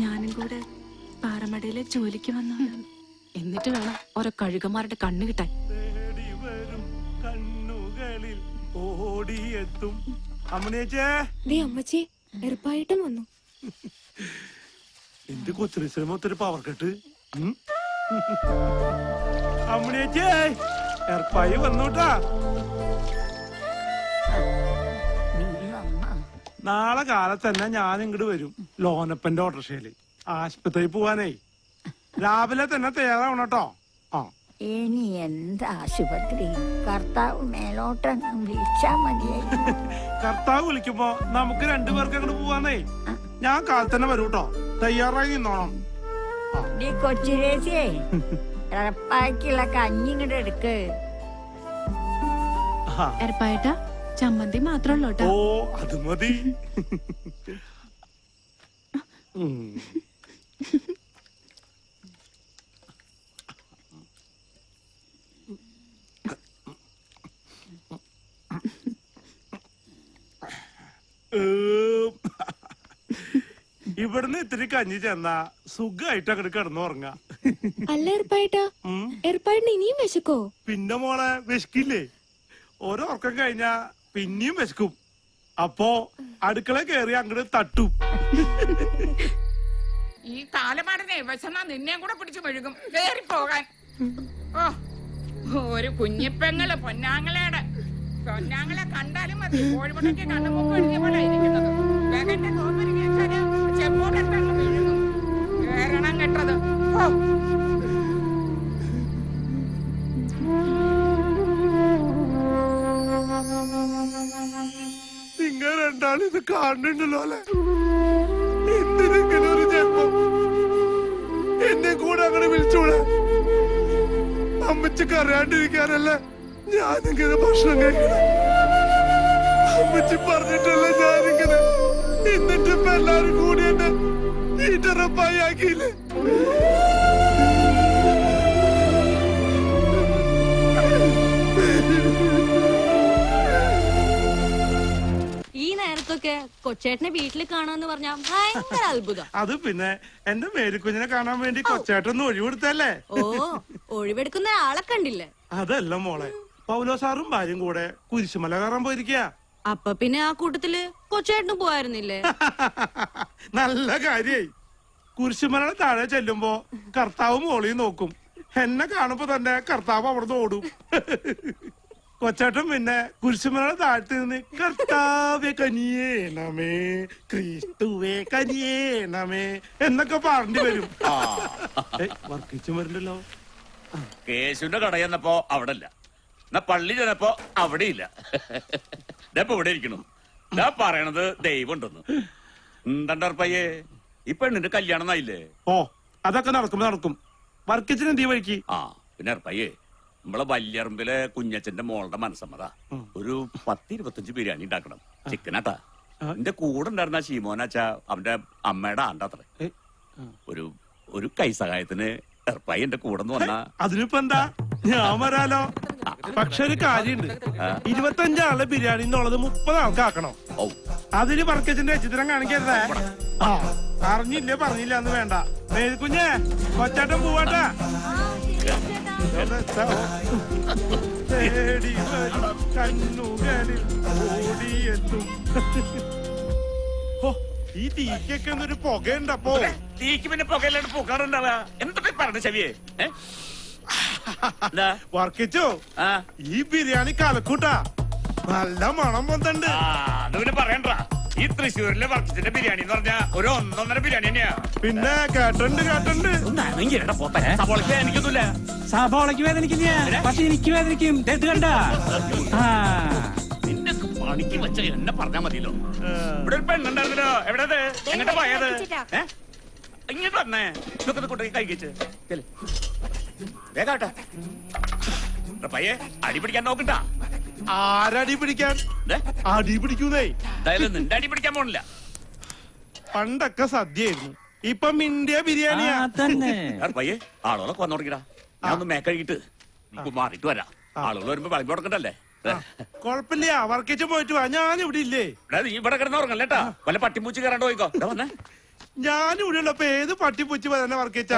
ഞാനും കൂടെ പാറമടയിലെ ജോലിക്ക് വന്ന. എന്നിട്ട് വേണം ഓരോ കഴുകന്മാരുടെ കണ്ണ് കിട്ടാൻ. കണ്ണുകളിൽ ഓടിയെത്തും അമ്മച്ചി എറുപ്പായിട്ടും വന്നു. എന്റെ കൊച്ചുശ്രമ ഒത്തിരി പവർ കെട്ട്. അമ്മണിയച്ചേ എർപ്പായി വന്നൂട്ടാ. നാളെ കാലത്ത് തന്നെ ഞാൻ ഇങ്ങോട്ട് വരും. ലോനപ്പന്റെ ഓട്ടോറിക്ഷയില് ആശുപത്രിയിൽ പോവാനേ. രാവിലെ തന്നെ തയ്യാറാവണം കേട്ടോ. ഇനി എന്താ ആശുപത്രി? കർത്താവ് മേലോട്ടങ്ങ് വിളിച്ചാ മതിയായി. കർത്താവ് വിളിക്കുമ്പോ നമുക്ക് രണ്ടുപേർക്ക് അങ്ങോട്ട് പോവാനേ. ഞാൻ കാലത്ത് തന്നെ വരൂ കേട്ടോ. തയ്യാറായി നിന്നോണം. നീ കൊച്ചിരേശിയേ എറപ്പായ്ക്കുള്ള കഞ്ഞി ഇങ്ങോട്ട് എടുക്ക്. എറപ്പായിട്ടാ ചമ്മന്തി മാത്രമല്ലോ. ഓ അത് മതി. ഇവിടുന്ന് ഇത്തിരി കഞ്ഞി ചെന്നാ സുഖമായിട്ട് അങ്ങോട്ട് കിടന്നുറങ്ങാ. അല്ല എറുപ്പായിട്ടാ, എറുപ്പായിട്ടിന് ഇനിയും വിശക്കോ? പിന്നെ മോളെ വിശക്കില്ലേ? ഓരോ ഉറക്കം കഴിഞ്ഞാ പിന്നെയും വിശക്കും. അപ്പോ അടുക്കള കയറി അങ്ങോട്ട് തട്ടും. ഈ കാലമാടനെ വിശന്നാ നിന്നെയും കൂടെ പിടിച്ചു മെഴുകും. കേറി പോകാൻ. ഓ ഒരു കുഞ്ഞിപ്പെങ്ങള് പൊന്നാങ്ങളയുടെ പൊന്നാങ്ങളെ കണ്ടാലും മതി. കോഴിമുട്ടയ്ക്ക് കണ്ണുമുക്ക് എഴുതിയ പോലെ ഇരിക്കുന്നത്. വേഗന്റെ നോമ്പരിക്ക് വെച്ചാല് ചെമ്പോട്ടെടുത്തങ്ങ് മെഴുകും. വേരണം കെട്ടത്. നിങ്ങൾ രണ്ടാളും ഇത് കാണുന്നുണ്ടല്ലോ അല്ലെ? എന്തിനെങ്കിലും ഒരു ജന്മം എന്നെ കൂടെ അങ്ങനെ വിളിച്ചോളെ. അമ്മച്ചിക്ക് അറിയാണ്ടിരിക്കാനല്ലേ ഞാനിങ്ങനെ ഭക്ഷണം കഴിക്കണം. അമ്മച്ചി പറഞ്ഞിട്ടല്ല ഞാനിങ്ങനെ. എന്നിട്ട് ഇപ്പൊ എല്ലാരും കൂടി എന്നെ ഈറ്ററപ്പായി ആക്കിയില്ലേ. ഈ നേരത്തൊക്കെ കൊച്ചേട്ടനെ വീട്ടിൽ കാണാന്ന് പറഞ്ഞാ ഭയങ്കര അത്ഭുതം. അത് പിന്നെ എന്റെ മേരിക്കുഞ്ഞിനെ കാണാൻ വേണ്ടി കൊച്ചേട്ടൊന്ന് ഒഴിവെടുത്തല്ലേ? ഓ, ഒഴിവെടുക്കുന്ന ആളെ കണ്ടില്ലേ? അതല്ല മോളെ, പൗലോ സാറും ഭാര്യയും കൂടെ കുരിശുമല കയറാൻ പോയിരിക്കുക. അപ്പൊ പിന്നെ ആ കൂട്ടത്തില് കൊച്ചേട്ടന് പോയായിരുന്നില്ലേ? നല്ല കാര്യായി. കുരിശുമലയുടെ താഴെ ചെല്ലുമ്പോ കർത്താവ് മോളിയും നോക്കും. എന്നെ കാണുമ്പോ തന്നെ കർത്താവ് അവിടുന്ന് ഓടും. കൊച്ചേട്ടൻ പിന്നെ കുരിശുമലയുടെ താഴത്ത് നിന്ന് കർത്താവേ കനിയേണമേ, ക്രിസ്തുവേ കനിയേണമേ എന്നൊക്കെ പറഞ്ഞിട്ട് വരും. വർക്കിച്ചു വരണ്ടല്ലോ. കേശുവിന്റെ കട ചെന്നപ്പോ അവിടെ ഇല്ല, എന്നാ പള്ളി ചെന്നപ്പോ അവിടെ ഇല്ല. ഇപ്പൊ ഇവിടെ ഇരിക്കണു. ഞാൻ പറയണത് ദൈവം ഉണ്ടെന്ന്. എന്താണ്ടർപ്പയ്യേ, ഈ പെണ്ണിന്റെ കല്യാണം ആയില്ലേ? ഓ, അതൊക്കെ നടക്കും. വർക്കിച്ചിന് എന്ത് വഴിക്ക്? ആ പിന്നെ അർപ്പയ്യേ, നമ്മളെ വല്യറമ്പിലെ കുഞ്ഞച്ചന്റെ മോളുടെ മനസ്സമ്മത ഒരു 10-25 ബിരിയാണി ഉണ്ടാക്കണം. ചിക്കനാട്ടാ. എന്റെ കൂടെ ഉണ്ടായിരുന്ന ശീമോനാച്ചാ അവന്റെ അമ്മയുടെ ആണ്ടാത്രേ. ഒരു കൈസഹായത്തിന് എർപ്പായി എന്റെ കൂടെ വന്നാ. അതിനിപ്പോ എന്താ, ഞാൻ വരാലോ. പക്ഷെ ഒരു കാര്യണ്ട്, 25 ആളുടെ ബിരിയാണി എന്നുള്ളത് 30 ആൾക്കാക്കണം. അതിന് വർക്കച്ചിന്റെ ചിത്രം കാണിക്കരുതേ. അറിഞ്ഞില്ലേ പറഞ്ഞില്ല എന്ന് വേണ്ട. മേൽക്കുഞ്ഞേ, കൊച്ചാട്ടം പോവാട്ടാ. കണ്ണുകളിൽ ഓടിയെത്തും. ഈ തീക്കൊക്കെ എന്നൊരു പുകയുണ്ടപ്പോ. തീക്ക് പിന്നെ പുകയില്ലാണ്ട് പൂക്കാറുണ്ടാവാ. എന്തൊക്കെ പറഞ്ഞു ചെവിയെ? വർക്കിച്ചോ, ഈ ബിരിയാണി കലക്കൂട്ടാ. നല്ല മണം വന്നിട്ടുണ്ട്. അതുപിന്നെ പറയണ്ട. ഈ തൃശ്ശൂരിലെ വർക്കിച്ചിന്റെ ബിരിയാണി എന്ന് പറഞ്ഞാ ഒരു 1.5 ബിരിയാണി തന്നെയാ. പിന്നെ കേട്ടുണ്ട്. സബോളയ്ക്ക് വേദനിക്കൊന്നുമില്ല. സബോളയ്ക്ക് വേദനിക്കില്ല, പക്ഷെ എനിക്ക് വേദനിക്കും. കണ്ട നിന്നെ പണിക്ക് വെച്ച എന്നെ പറഞ്ഞാ മതിയല്ലോ. ഇവിടെ ഒരു പെണ്ണുണ്ടായിരുന്നല്ലോ, എവിടെ എങ്ങോട്ടാ പോയത്? ഇങ്ങോട്ട് വന്നേ, ഇതൊക്കെ കൊണ്ടുപോയി കഴിക്കിച്ച് വേഗാട്ടെ. പയ്യെ അടി പിടിക്കാൻ നോക്കണ്ട. ആരടി പിടിക്കാൻ? അടി പിടിക്കുന്നേ. എന്തായാലും നിന്റെ അടി പിടിക്കാൻ പോണില്ല. പണ്ടൊക്കെ സദ്യയായിരുന്നു, ഇപ്പൊ മിണ്ടിയ ബിരിയാണിയാ തന്നെ. പയ്യെ ആളുകളൊക്കെ വന്നു തുടങ്ങിടാ. ഞാൻ ഒന്ന് മേക്കഴുകിട്ട് മാറിയിട്ട് വരാം. ആളുകൾ വരുമ്പോ വിളമ്പി കൊടുക്കണ്ടല്ലേ? കൊഴപ്പില്ല, വർക്കിച്ച് പോയിട്ട് വാ. ഞാൻ ഇവിടെ ഇല്ലേ? നീ ഇവിടെ കിടന്ന് ഉറങ്ങല്ലേട്ടാ. വല്ല പട്ടിപ്പൂച്ചി കയറാണ്ട് പോയിക്കോ. വന്നേ, ഞാനിവിടെ ഉള്ളപ്പോ ഏത് പട്ടിപ്പൂച്ചി തന്നെ വർക്കിച്ച.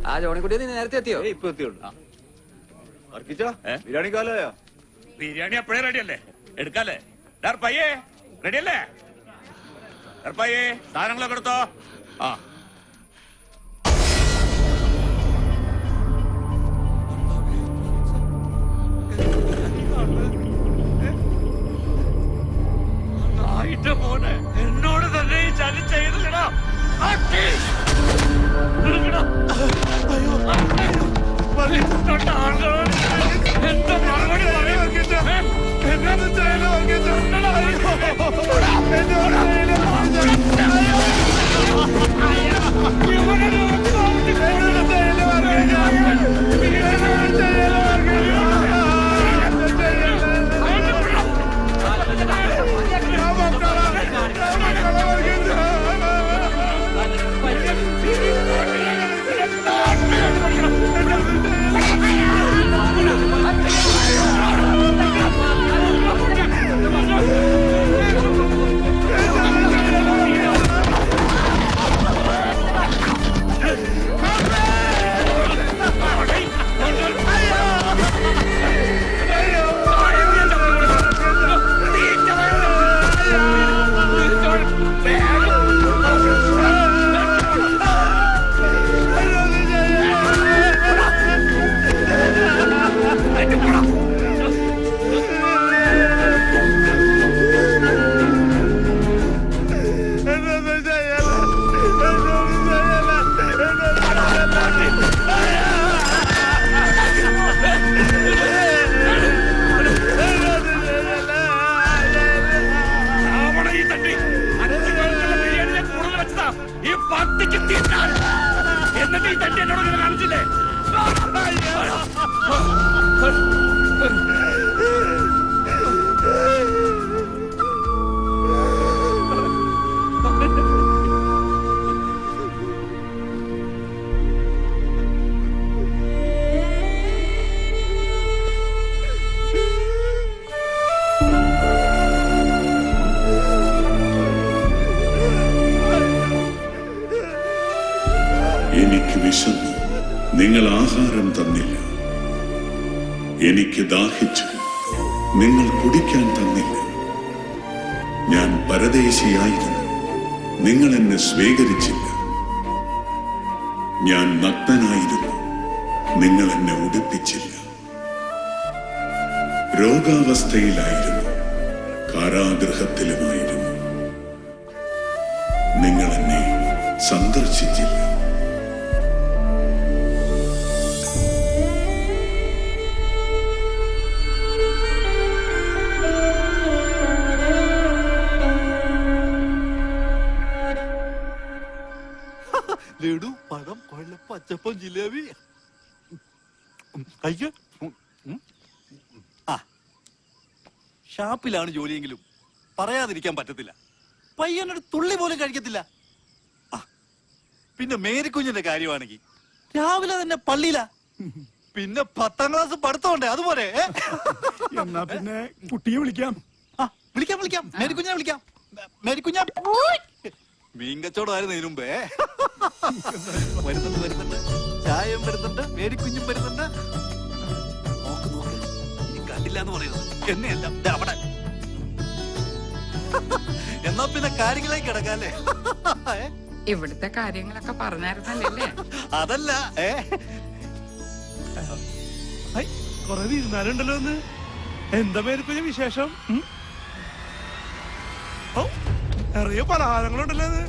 ആ ജോണിക്കുട്ടി, നീ നേരത്തെ എത്തിയോ? ഇപ്പൊ എത്തിയുള്ളൂ. ബിരിയാണി കാലോ? ബിരിയാണി അപ്പോഴേ റെഡി അല്ലേ? എടുക്കാല്ലേ? പയ്യേ റെഡി അല്ലേ? പയ്യേ സാധനങ്ങളൊക്കെ എടുത്തോ. ആ മോനെ, എന്നോട് തന്നെ ഈ ചതി ചെയ്തില്ലടാ. എന്താ മറുപടി വിശന്നു, നിങ്ങൾ ആഹാരം തന്നില്ല. എനിക്ക് ദാഹിച്ചു, നിങ്ങൾ കുടിക്കാൻ തന്നില്ല. ഞാൻ പരദേശിയായിരുന്നു, നിങ്ങൾ എന്നെ സ്വീകരിച്ചില്ല. ഞാൻ നഗ്നനായിരുന്നു, നിങ്ങൾ എന്നെ ഉടുപ്പിച്ചില്ല. രോഗാവസ്ഥയിലായിരുന്നു, കാരാഗൃഹത്തിലുമായിരുന്നു, നിങ്ങൾ എന്നെ സന്ദർശിച്ചില്ല. ലഡു, പഴം, കൊഴല, പച്ചപ്പം, ജിലേബി. കഴിക്ക. ആ, ഷാപ്പിലാണ് ജോലിയെങ്കിലും പറയാതിരിക്കാൻ പറ്റത്തില്ല. പയ്യനൊരു തുള്ളി പോലും കഴിക്കത്തില്ല. ആ, പിന്നെ മേരിക്കുഞ്ഞിന്റെ കാര്യമാണെങ്കിൽ രാവിലെ തന്നെ പള്ളിയിലാ. പിന്നെ 10ാം ക്ലാസ് പഠിത്തമുണ്ടേ, അതുപോലെ. എന്നാ പിന്നെ കുട്ടിയെ വിളിക്കാം. വിളിക്കാം വിളിക്കാം, മേരിക്കുഞ്ഞെ വിളിക്കാം. മേരിക്കുഞ്ഞ മീൻ കച്ചവടമായിരുന്നു ഇതിനു മുമ്പേ. വരുന്നുണ്ട് വരുന്നുണ്ട്, ചായയും വരുന്നുണ്ട്, മേരിക്കുഞ്ഞും വരുന്നുണ്ട്. നോക്ക് നോക്ക്, ഇനി കണ്ടില്ല എന്ന് പറയുന്നത് എന്നെയല്ല, ദേ അവിടെ. എന്നാ പിന്നെ കാര്യങ്ങളായി കിടക്കാല്ലേ. ഇവിടുത്തെ കാര്യങ്ങളൊക്കെ പറഞ്ഞായിരുന്നല്ലേ? അതല്ല, കൊറേ തീരുമാനമുണ്ടല്ലോ ഒന്ന്. എന്താ പേരിപ്പോ വിശേഷം? നിറയെ പലഹാരങ്ങളുണ്ടല്ലോ അത്.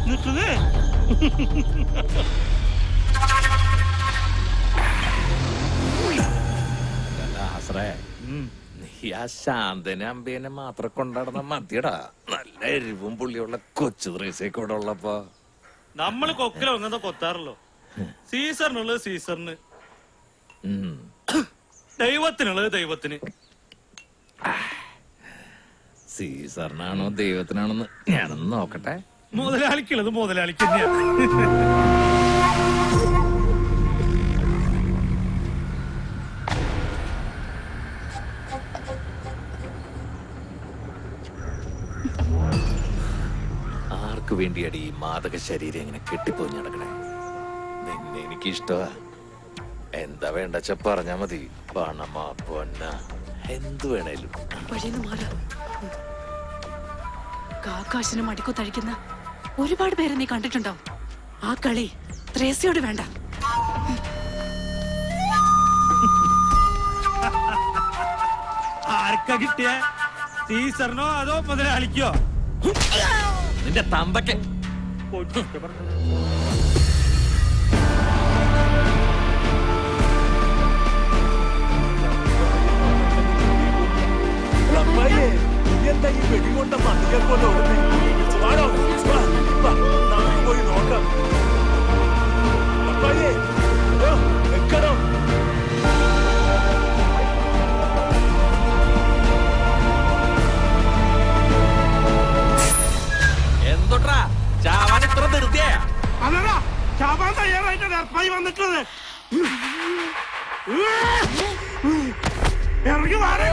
നിൽക്കുന്നേ. നീ ആ ശാന്തനെ അമ്പേനെ മാത്രം കൊണ്ടാടുന്ന മതിയടാ. നല്ല എരിവും പുള്ളിയുള്ള കൊച്ചു ത്രേസ്യൊക്കെ ഇവിടെ ഉള്ളപ്പോ നമ്മള് കൊക്കിലോ അങ്ങനത്തെ കൊത്താറല്ലോ. സീസറിനുള്ളത് സീസറിന്, ദൈവത്തിനുള്ളത് ദൈവത്തിന്. സീസറിനാണോ ദൈവത്തിനാണോന്ന് ഞാനൊന്ന് നോക്കട്ടെ. മുതലാളിക്കുള്ളത് മുതലാളിക്ക് തന്നെയാണ്. ആർക്കു വേണ്ടിയാടി ഈ മാദക ശരീരം ഇങ്ങനെ കെട്ടിപ്പോയി നടക്കണേ? നിന്നെ എനിക്കിഷ്ടമാ. എന്താ വേണ്ടച്ച പറഞ്ഞാ മതി. പണമാ പൊന്ന എന്തു വേണേലും. കാക്കാശിനും അടിക്കുത്തഴിക്കുന്ന ഒരുപാട് പേരെ നീ കണ്ടിട്ടുണ്ടാവും. ആ കളി ത്രേസ്യോട് വേണ്ട. ആർക്കാ കിട്ടിയ? സീസറിനോ അതോ മുതലാളിക്കോ? നിന്റെ തമ്പയ്ക്ക്. എന്താ ഈ വെടികൊണ്ട മതിയെ പോലെ നമുക്ക് പോയി നോക്കാം. എക്കടോ എന്തൊട്ടാ ചാവാൻ ഇത്ര ധൃതിയാ? അതല്ല, ചാവാൻ തയ്യാറായിട്ട് ഡർപ്പായി വന്നിട്ടുള്ളത്. ഇറങ്ങി മാറി.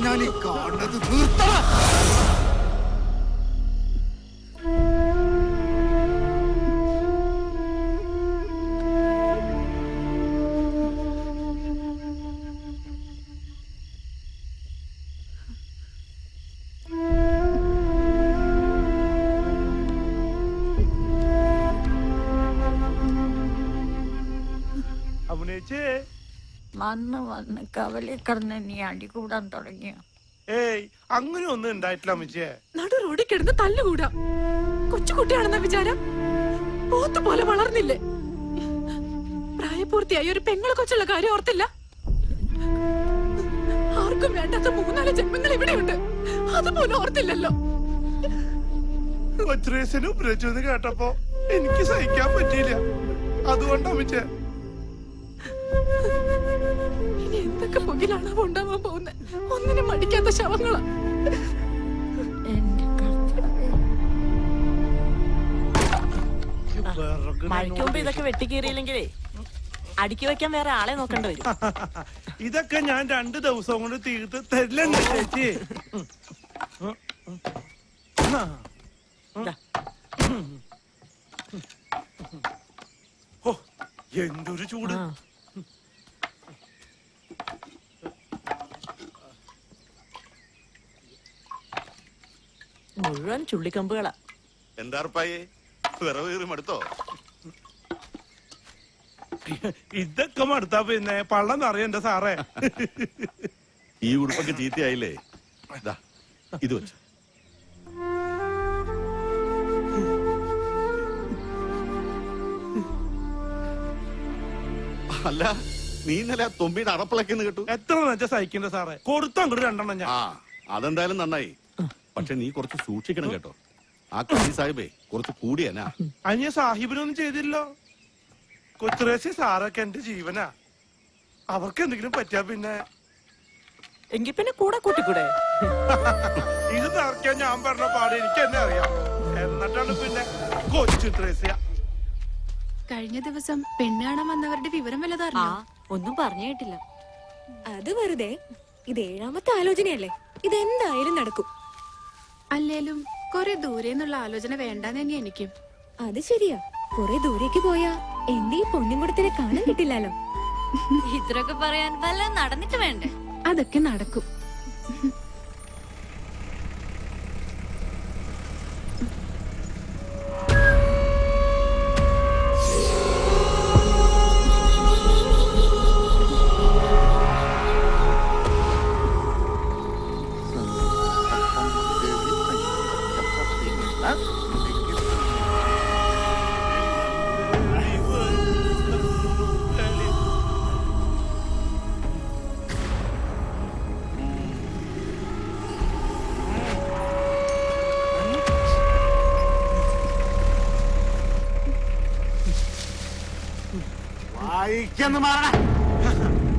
ഞാൻ ഈ കാണുന്നത് തീർത്ത വന്ന് വന്ന് കവലി കിടന്ന് നീ അടി കൂടാൻ തുടങ്ങിയ? ഏയ് അങ്ങനെ ഒന്നും ഉണ്ടായിട്ടില്ല അമ്മച്ചിയെ. നടു റോഡിൽ കിടന്ന് തല്ലുകൂടാ. കൊച്ചുകുട്ടിയാണെന്ന വിചാരം പോത്ത് പോലെ വളർന്നില്ലേ? പ്രായപൂർത്തിയായി ഒരു പെങ്ങളെ കൊച്ചുള്ള കാര്യം ഓർത്തില്ല? ആർക്കും വേണ്ടാത്ത 3-4 ജന്മങ്ങൾ ഇവിടെയുണ്ട്, അതുപോലെ ഓർത്തില്ലല്ലോ. കൊച്ചുരേശന് ഉപയോഗിച്ചെന്ന് കേട്ടപ്പോ എനിക്ക് സഹിക്കാൻ പറ്റിയില്ല. അതുകൊണ്ടാ അമ്മച്ചേ. ഇനി എന്തൊക്കെ പുകിലാണ് ഉണ്ടാവാൻ പോകുന്നത്? ഒന്നിനും മടിക്കാത്ത ശവങ്ങളാ. മഴയ്ക്ക് മുമ്പ് ഇതൊക്കെ വെട്ടിക്കീറിയില്ലെങ്കിലേ അടുക്കി വെക്കാൻ വേറെ ആളെ നോക്കേണ്ടി വരും. ഇതൊക്കെ ഞാൻ 2 ദിവസം കൊണ്ട് തീർത്ത് തരില്ലെന്ന് ചേച്ചി. ഓ എന്തൊരു ചൂട്. മുഴുവൻ ചുള്ളിക്കമ്പുകളാ. എന്താ ഉറപ്പായേ, വിറവ് കീറി മടുത്തോ? ഇതൊക്കെ മടുത്താ പിന്നെ പള്ളം നിറയണ്ട സാറേ. ഈ ഉടുപ്പൊക്കെ ചീത്തയായില്ലേ? ഇത് വെച്ചു. അല്ല, നീ ഇന്നലെ തൊമ്പിയുടെ അറപ്പിളക്കെന്ന് കേട്ടു. എത്ര വെച്ചാ സഹിക്കണ്ട സാറേ, കൊടുത്തു അങ്ങോട്ട് 2 എണ്ണം ഞാൻ. അതെന്തായാലും നന്നായി. പക്ഷെ നീ കുറച്ച് സൂക്ഷിക്കണം കേട്ടോ. ആ കലി സാഹിബേ കുറച്ച് കൂടിയനാ. അനിയ സാഹിബിനൊന്നും ചെയ്തില്ലോ. കൊച്ചുറേശി സാറൊക്കെ എന്റെ ജീവനാ. അവർക്ക് എന്തെങ്കിലും പറ്റിയാ പിന്നെ എങ്കിൽ പിന്നെ കൂടെ കൂട്ടിക്കൂടെ? ഇത് നിറയ്ക്കാൻ ഞാൻ പറഞ്ഞ പാട് എനിക്ക് തന്നെ അറിയാം. എന്നിട്ടാണ് പിന്നെ കൊച്ചു ത്രേസ്യ. കഴിഞ്ഞ ദിവസം പെണ്ണ് കാണാൻ വന്നവരുടെ വിവരം വല്ലതറിഞ്ഞോ? ഒന്നും പറഞ്ഞു കേട്ടില്ല. അത് വെറുതെ. ഇത് 7ാമത്തെ ആലോചനയല്ലേ, ഇതെന്തായാലും നടക്കും. അല്ലേലും കുറെ ദൂരെ നിന്നുള്ള ആലോചന വേണ്ടാന്ന് തന്നെ എനിക്കും. അത് ശരിയാ, കുറെ ദൂരേക്ക് പോയാ എന്റെ ഈ പൊന്നിൻകുടത്തിനെ കാണാൻ കിട്ടില്ലല്ലോ. ഇത്രയൊക്കെ പറയാൻ വല്ല നടന്നിട്ട് വേണ്ടേ? അതൊക്കെ നടക്കും.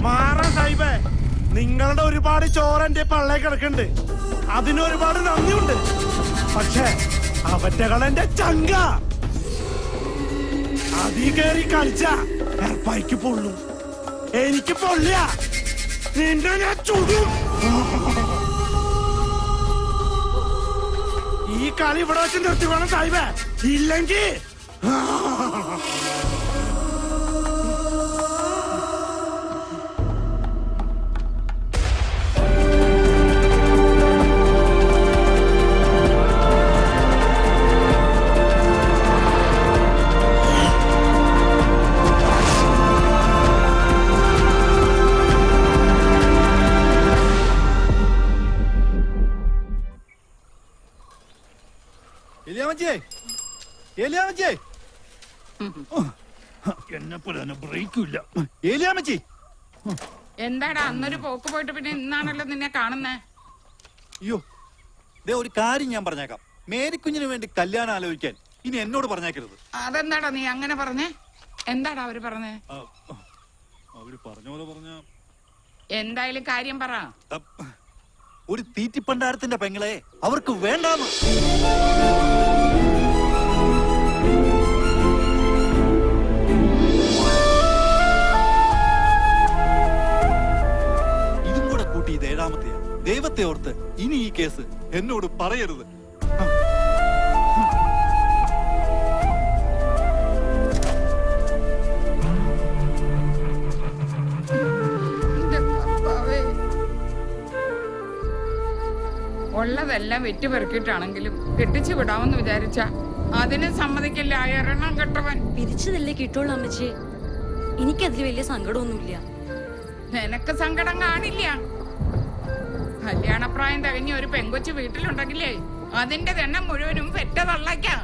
മാറാ സാഹിബേ, നിങ്ങളുടെ ഒരുപാട് ചോറന്റെ പള്ളേ കിടക്കുന്നുണ്ട്. അതിനൊരുപാട് നന്ദിയുണ്ട്. പക്ഷെ അവറ്റകളെന്റെ ചങ്ക അതീ കയറി കളിച്ച എർപ്പായിക്ക് പൊള്ളു. എനിക്ക് പൊള്ളിയ നിന്റെ ഞാൻ ചുടും. ഈ കളി ഇവിടെ വെച്ച് നിർത്തി വേണം സാഹിബേ, ഇല്ലെങ്കിൽ എന്താടാ അന്നൊരു പോക്ക് പോയിട്ട് പിന്നെ ഇന്നാണല്ലോ നിന്നെ കാണുന്നേ? അയ്യോ, ഒരു കാര്യം ഞാൻ പറഞ്ഞേക്കാം. മേരിക്കുഞ്ഞിന് വേണ്ടി കല്യാണം ആലോചിക്കാൻ ഇനി എന്നോട് പറഞ്ഞേക്കരുത്. അതെന്താടാ നീ അങ്ങനെ പറഞ്ഞേ? എന്താടാ അവര് പറഞ്ഞേ? അവര് പറഞ്ഞ പോലെ പറഞ്ഞ എന്തായാലും കാര്യം പറ. ഒരു തീറ്റിപ്പണ്ടാരത്തിന്റെ പെങ്ങളെ അവർക്ക് വേണ്ടാന്ന്. ഇതും കൂടെ കൂട്ടി ഇത് 7ാമത്തെയാ. ദൈവത്തെ ഓർത്ത് ഇനി ഈ കേസ് എന്നോട് പറയരുത്. ഉള്ളതെല്ലാം വെറ്റുപെറുക്കിയിട്ടാണെങ്കിലും കെട്ടിച്ചു വിടാമെന്ന് വിചാരിച്ച അതിന് സമ്മതിക്കില്ല. എറണം കെട്ടവൻ. പിരിച്ചതല്ലേ കിട്ടുള്ളൂ അമ്മച്ചി. എനിക്കതിൽ വലിയ സങ്കടമൊന്നുമില്ല. നിനക്ക് സങ്കടം കാണില്ല. കല്യാണപ്രായം തികഞ്ഞ ഒരു പെങ്കൊച്ചു വീട്ടിലുണ്ടെങ്കിലേ അതിന്റെ എണ്ണം മുഴുവനും പെറ്റ തള്ളയ്ക്കാ.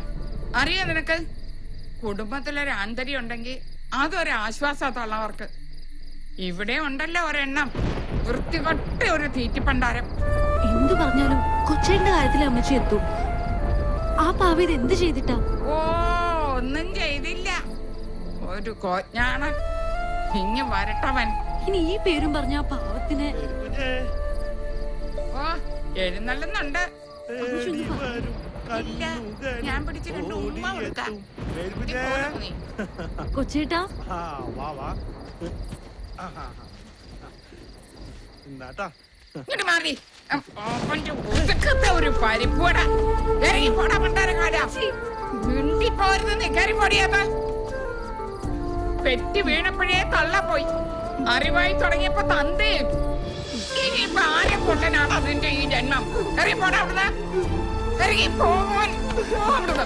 അറിയോ നിനക്ക്? കുടുംബത്തിലൊരു ആന്തരി ഉണ്ടെങ്കിൽ അതൊരു ആശ്വാസ തള്ളവർക്ക്. ഇവിടെ ഉണ്ടല്ലോ ഒരെണ്ണം, വൃത്തികെട്ട ഒരു തീറ്റിപ്പണ്ടാരം. എന്തു പറഞ്ഞാലും കൊച്ചേന്റെ കാര്യത്തിൽ അമ്മച്ചി എത്തും. ആ പാവ ഇത് എന്ത് ചെയ്തിട്ടാ? ഓ, ഒന്നും ചെയ്തില്ല. ഒരു കോജ്ഞാണൻ ഇങ്ങ് വരട്ടവൻ. ഇനി ഈ പേരും പറഞ്ഞ ആ പാവത്തിനെ. ഓ, എഴുന്നള്ളുന്നുണ്ട്. ഇല്ല, ഞാൻ പിടിച്ച് 2 ഉമ്മ കൊടുക്കാം. കൊച്ചേട്ടാ, ഇങ്ങോട്ട് മാറി. ഒരു പരിപ്പൂട ഇറങ്ങി പോടാ പണ്ടാരക്കാരാ. മിണ്ടിപ്പോരുന്ന് കയറി പോടിയാത്ത. പെറ്റി വീണപ്പോഴേ തള്ള പോയി. അറിവായി തുടങ്ങിയപ്പോ തന്തയും. ഇനിയിപ്പൊ ആരെ കൊണ്ടനാണ് അതിന്റെ ഈ ജന്മം? ഇറങ്ങി പോടാ അവിടുന്ന്. ഇറങ്ങി പോവാൻ അവിടുന്ന്.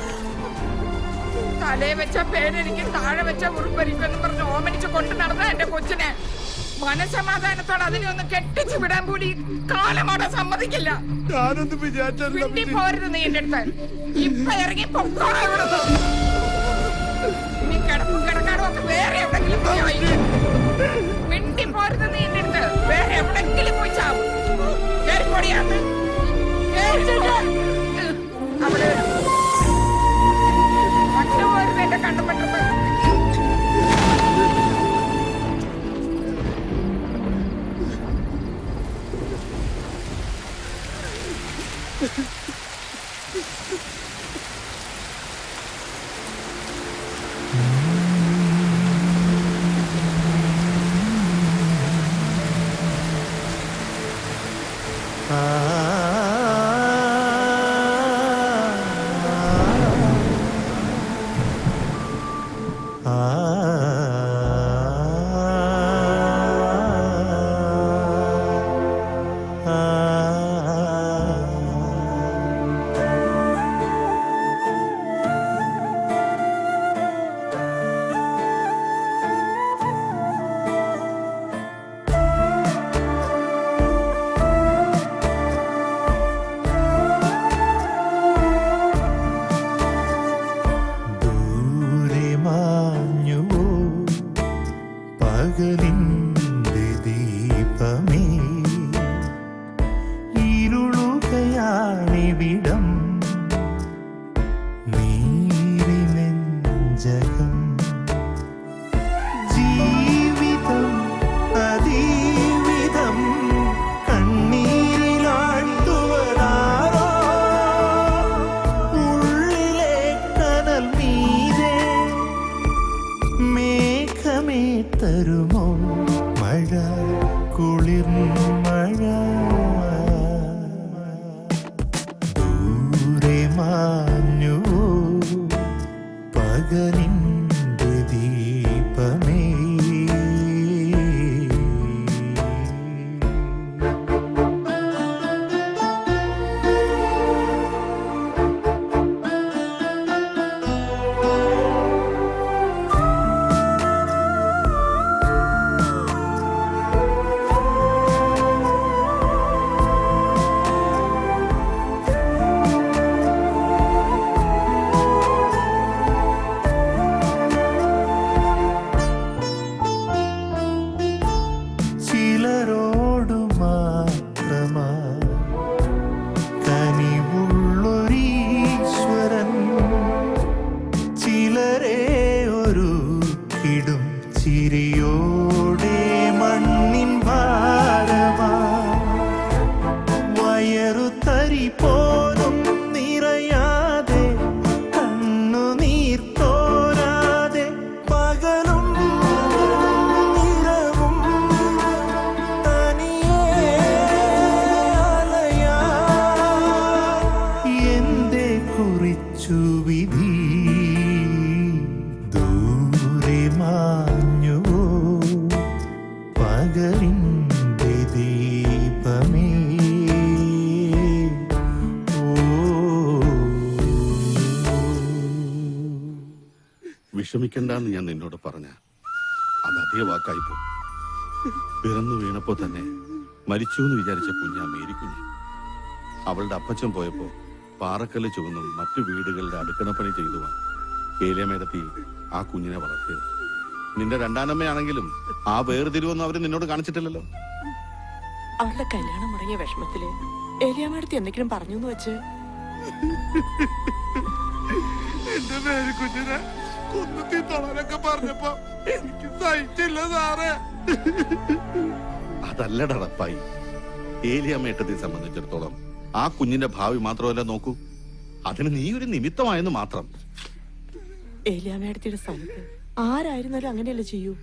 തലേ വെച്ച പേരെനിക്കും താഴെ വെച്ച ഉറുപ്പരിക്കെന്ന് പറഞ്ഞ് ഓമനിച്ച് കൊണ്ടു നടന്ന എന്റെ കൊച്ചിനെ മനസമാധാനത്തോടെ അതിനെ ഒന്ന് കെട്ടിച്ചു വിടാൻ കൂടി കാലമോടെ സമ്മതിക്കില്ല. പോരുത് നീ എന്റെ അടുത്ത്. ഇപ്പൊ ഇറങ്ങി പൊക്കോളാം ഇവിടുന്ന്. നീ കിടപ്പും കിടക്കാടും ഒക്കെ വേറെ എവിടെങ്കിലും പോയി. മിണ്ടി പോരുത് നീ എന്റെ അടുത്ത്. വേറെ എവിടെങ്കിലും പോയി ചാവും. കേറിപ്പൊടിയാന്ന് അവിടെ കണ്ടുപോരുത് എന്റെ കണ്ടുപെട്ടത്. വിഷമിക്കണ്ടെന്ന് ഞാൻ നിന്നോട് പറഞ്ഞ അത് അതേ വാക്കായിപ്പോ. പിറന്നു വീണപ്പോ തന്നെ മരിച്ചു എന്ന് വിചാരിച്ച കുഞ്ഞാ മേരിക്കുഞ്ഞ്. അവളുടെ അപ്പച്ചൻ പോയപ്പോ പാറക്കല്ല് ചുവന്നും മറ്റു വീടുകളുടെ അടുക്കളപ്പണി ചെയ്തുവാണ് ഏലിയമേടത്തി ആ കുഞ്ഞിനെ വളർത്തിയത്. നിന്റെ രണ്ടാനമ്മയാണെങ്കിലും ആ വേർതിരിവൊന്നും അവര് നിന്നോട് കാണിച്ചിട്ടില്ലല്ലോ. അവളുടെ കല്യാണം മുടങ്ങിയ വിഷമത്തില് ഏലിയാമ്മടുത്ത് എന്തെങ്കിലും പറഞ്ഞു എന്ന് വെച്ച് എന്റെ മേരിക്കുഞ്ഞിനെ കൊന്നു തളരൊക്കെ പറഞ്ഞപ്പോ എനിക്ക് സഹിച്ചില്ല സാറേ. അതല്ലടാ റപ്പായി, ഏലിയമ്മേട്ടത്തെ സംബന്ധിച്ചിടത്തോളം ആ കുഞ്ഞിന്റെ ഭാവി മാത്രമല്ല നോക്കൂ, അതിന് നീ ഒരു നിമിത്തമായെന്ന് മാത്രം. ഏലിയാമ്മയുടെ സ്ഥാനത്ത് ആരായിരുന്നാലും അങ്ങനെയല്ലേ ചെയ്യൂ.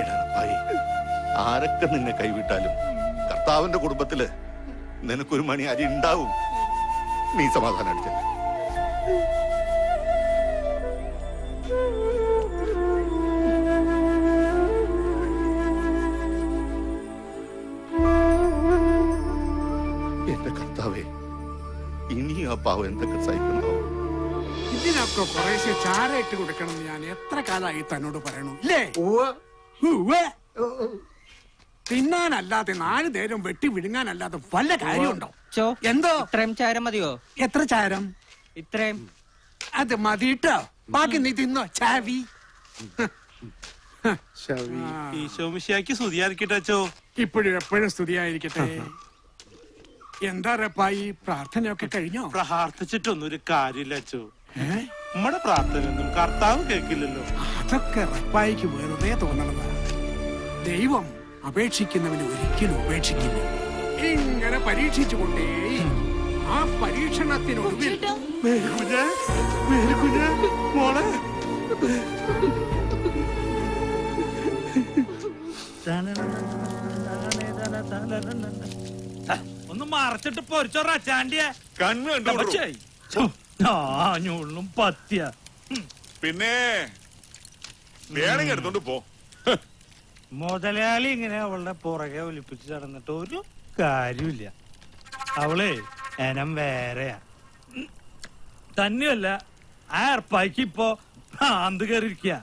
എടാ റപ്പായി, ആരൊക്കെ നിന്നെ കൈവിട്ടാലും കർത്താവിന്റെ കുടുംബത്തില് നിനക്കൊരു മണി അരി ഉണ്ടാവും. നീ സമാധാനം അടിച്ച. എന്റെ കർത്താവേ, ഇനി ആ പാവം എന്തൊക്കെ സഹിക്കണോ. ഇതിനൊക്കെ കുറേശ്ശെ ചാര ഇട്ട് കൊടുക്കണം എന്ന് ഞാൻ എത്ര കാലമായി തന്നോട് പറയണു ഇല്ലേ? തിന്നാനല്ലാതെ 4 നേരം വെട്ടി വിഴുങ്ങാനല്ലാതെ വല്ല കാര്യമുണ്ടോ? എന്തോ ഇത്രയും ചാരം മതിയോ? എത്ര ചാരം? ഇത്രയും. അത് മതിട്ടോ, ബാക്കി നീ തിന്നോ. ചാവി ഈശോമിശിയാക്കി സ്തുതിയായിരിക്കട്ടെ അച്ചോ. ഇപ്പോഴും എപ്പോഴും സ്തുതിയായിരിക്കട്ടെ. എന്താ റപ്പായി, പ്രാർത്ഥനയൊക്കെ കഴിഞ്ഞോ? പ്രാർത്ഥിച്ചിട്ടൊന്നും ഒരു കാര്യമില്ല അച്ചോ. നമ്മുടെ പ്രാർത്ഥനയൊന്നും കർത്താവ് കേൾക്കില്ലല്ലോ. അതൊക്കെ റപ്പായിക്ക് വെറുതെ തോന്നണതാ. ദൈവം അപേക്ഷിക്കുന്നവന് ഒരിക്കലും ഉപേക്ഷിക്കില്ല. ഇങ്ങനെ പരീക്ഷിച്ചുകൊണ്ടേ ആ പരീക്ഷണത്തിനൊടുവിൽ മോളെ ഒന്ന് മറച്ചിട്ട് പൊരിച്ചോറാ ചാണ്ടിയ കണ്ണും പത്തിയ. പിന്നെ വേണമെങ്കിൽ എടുത്തോണ്ട് പോ. മുതലാളി ഇങ്ങനെ അവളുടെ പുറകെ ഒലിപ്പിച്ച് നടന്നിട്ട് ഒരു കാര്യമില്ല. അവളെ എനം വേറെയാ. തന്നെയല്ല, ആ ഏർപ്പായ്ക്ക് ഇപ്പൊ ഭ്രാന്ത് കയറിയിരിക്കുക.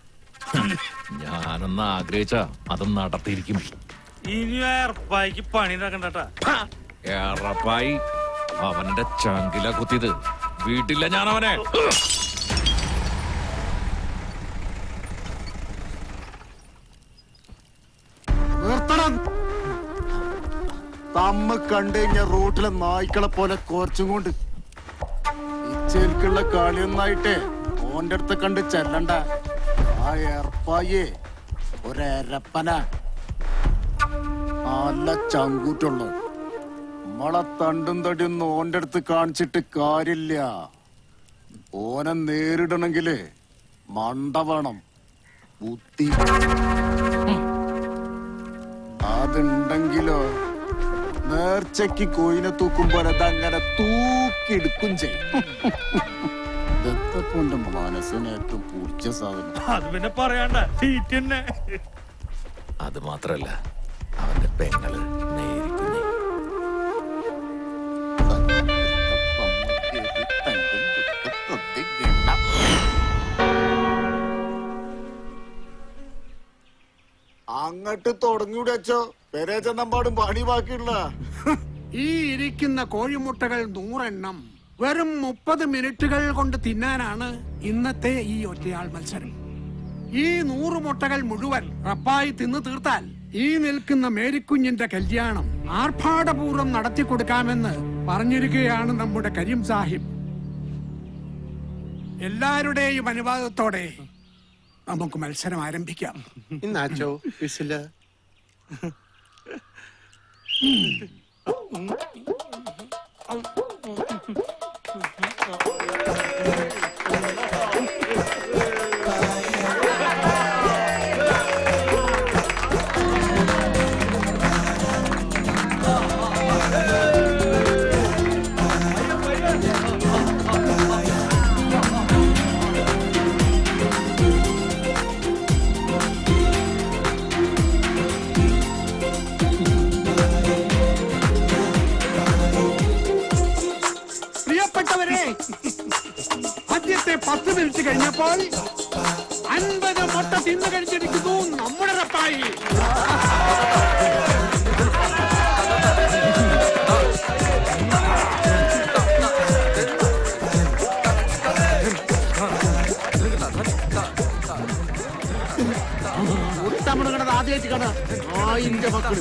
ഞാനൊന്ന് ആഗ്രഹിച്ച അതും നടത്തിയിരിക്കും. ഇനി ആ ഏർപ്പായ്ക്ക് പണി നടക്കണ്ടട്ടാ. ഏറപ്പായി അവന്റെ ചങ്കില കുത്തിയത് വീട്ടില്ല ഞാൻ അവനെ. തമ്മ കണ്ടു കഴിഞ്ഞ റോട്ടിലെ നായ്ക്കളെ പോലെ കുറച്ചും കൊണ്ട് ഇച്ചേൽക്കുള്ള കളിയൊന്നായിട്ടേ ഓന്റെ അടുത്ത് കണ്ട് ചെല്ലണ്ട. ആ ഏർപ്പായേ ഒരപ്പന നല്ല ചങ്കൂറ്റുള്ള നമ്മളെ തണ്ടും തടിയൊന്നും ഓന്റെ അടുത്ത് കാണിച്ചിട്ട് കാര്യമില്ല. ഓനെ നേരിടണെങ്കില് മണ്ട വേണം, ബുദ്ധി. അതുണ്ടെങ്കിലോ നേർച്ചയ്ക്ക് കോയിനെ തൂക്കുമ്പോൾ അതങ്ങനെ തൂക്കിയെടുക്കും ചെയ്യും. ഇതൊക്കെ മനസ്സിന് ഏറ്റവും പൂച്ച സാധനം. അത് പിന്നെ പറയണ്ട, സീറ്റ് തന്നെ. അത് മാത്രല്ല, അവന്റെ പെങ്ങള് നേരിക്കുഞ്ഞി. അങ്ങട്ട് തുടങ്ങിയൂടെ അച്ചോ, പെരേ ചെന്നമ്പാടും പണി ബാക്കിയുള്ള. ഈ ഇരിക്കുന്ന കോഴിമുട്ടകൾ 100 എണ്ണം വെറും 30 മിനിറ്റുകൾ കൊണ്ട് തിന്നാനാണ് ഇന്നത്തെ ഈ ഒറ്റയാൾ മത്സരം. ഈ 100 മുട്ടകൾ മുഴുവൻ റപ്പായി തിന്നു തീർത്താൽ ഈ നിൽക്കുന്ന മേരിക്കുഞ്ഞിന്റെ കല്യാണം ആർഭാടപൂർവ്വം നടത്തി കൊടുക്കാമെന്ന് പറഞ്ഞിരിക്കുകയാണ് നമ്മുടെ കരീം സാഹിബ്. എല്ലാവരുടെയും അനുവാദത്തോടെ നമുക്ക് മത്സരം ആരംഭിക്കാം. ഇന്നാച്ചോ വിസില്. പ്രിയപ്പെട്ടവരെ, ആദ്യത്തെ 10 മിനിറ്റ് കഴിഞ്ഞപ്പോൾ 50 മുട്ട തിന്നു കഴിച്ചിരിക്കുന്നു നമ്മുടെ റപ്പായി. മുട്ടമുടങ്ങണത് ആദ്യമായിട്ട് കഥ. ആയിന്റെ മക്കൾ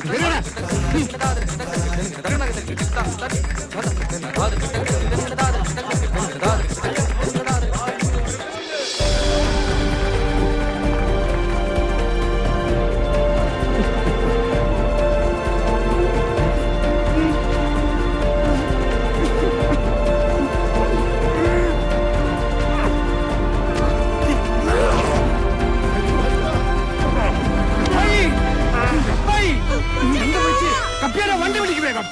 വണ്ടി വിളിക്ക് വേഗം.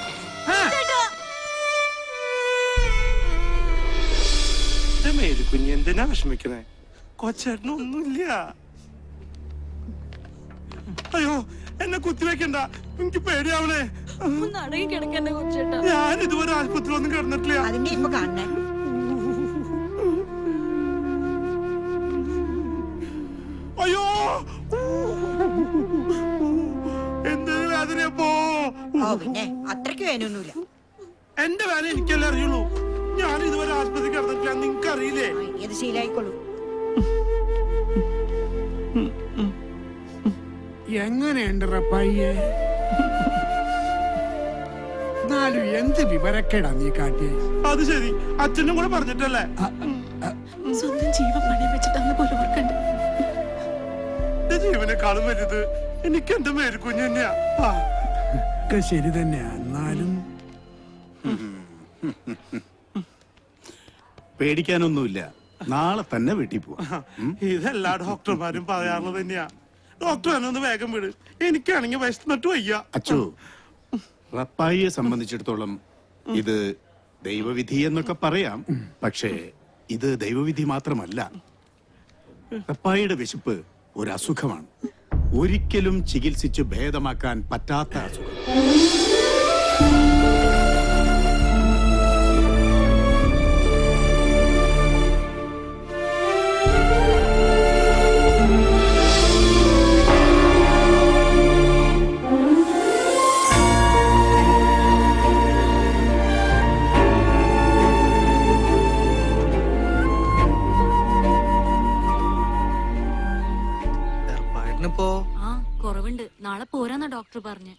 മേരിക്കുഞ്ഞ് എന്തിനാ വിഷമിക്കണേ? കൊച്ചേട്ടനൊന്നുമില്ല. അയ്യോ എന്നെ കുത്തിവെക്കണ്ട, എനിക്ക് പേടിയാവണേ. ഞാൻ ഇതുവരെ ആശുപത്രി ഒന്നും കിടന്നിട്ടില്ല. അയ്യോ എന്തൊരു വേദനയപ്പോ. അത്രയ്ക്ക് വേനൊന്നുമില്ല. എന്റെ വേദന എനിക്കല്ലേ അറിയുള്ളൂ. ഞാൻ ഇതുവരെ ആശുപത്രി കിടന്നിട്ടില്ല, നിങ്ങക്ക് അറിയില്ലേ? ഇത് ശീലായിക്കോളൂ. എങ്ങനെയുണ്ട് റപ്പായിയെ? എന്നാലും എന്ത് വിവരക്കേടാ നീ കാട്ടിയെ? അത് ശരി, അച്ഛനും കൂടെ പറഞ്ഞിട്ടല്ലേ? സ്വന്തം ജീവൻ പണയം വെച്ചിട്ടാന്ന് പോലും ഓർക്കണ്ട. എന്റെ ജീവനെക്കാളും വലുത് എനിക്ക് എന്റെ മേരിക്കുഞ്ഞ് തന്നെയാ. ശരി തന്നെയാ. എന്നാലും പേടിക്കാനൊന്നുമില്ല, നാളെ തന്നെ വീട്ടിൽ പോവാ. ഇതെല്ലാ ഡോക്ടർമാരും പറയാറുള്ളത് തന്നെയാ. ഡോക്ടർ എന്നെ ഒന്ന് വേഗം വിട്, എനിക്കാണെങ്കിൽ വിശന്നിട്ട് വയ്യ. അച്ചു, റപ്പായിയെ സംബന്ധിച്ചിടത്തോളം ഇത് ദൈവവിധി എന്നൊക്കെ പറയാം. പക്ഷേ ഇത് ദൈവവിധി മാത്രമല്ല. റപ്പായിയുടെ വിശപ്പ് ഒരു അസുഖമാണ്, ഒരിക്കലും ചികിത്സിച്ച് ഭേദമാക്കാൻ പറ്റാത്ത അസുഖം. കുറവുണ്ട്, നാളെ പോരാന്നാ ഡോക്ടർ പറഞ്ഞു.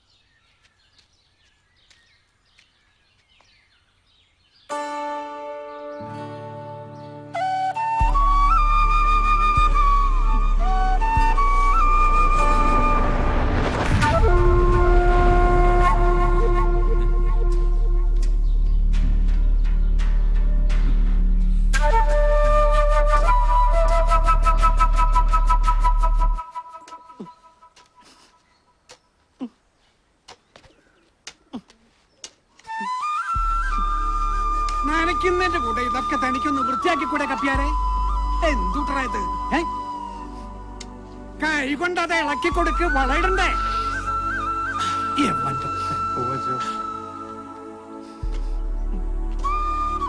നനയ്ക്കുന്നതിന്റെ കൂടെ ഇതൊക്കെ തനിക്കൊന്ന് വൃത്തിയാക്കി കൂടെ കപ്പിയാരെ? എന്തുട്രാ ഇത്? കൈ കൊണ്ട് അത് ഇളക്കി കൊടുക്ക്, വളയിടണ്ടേ?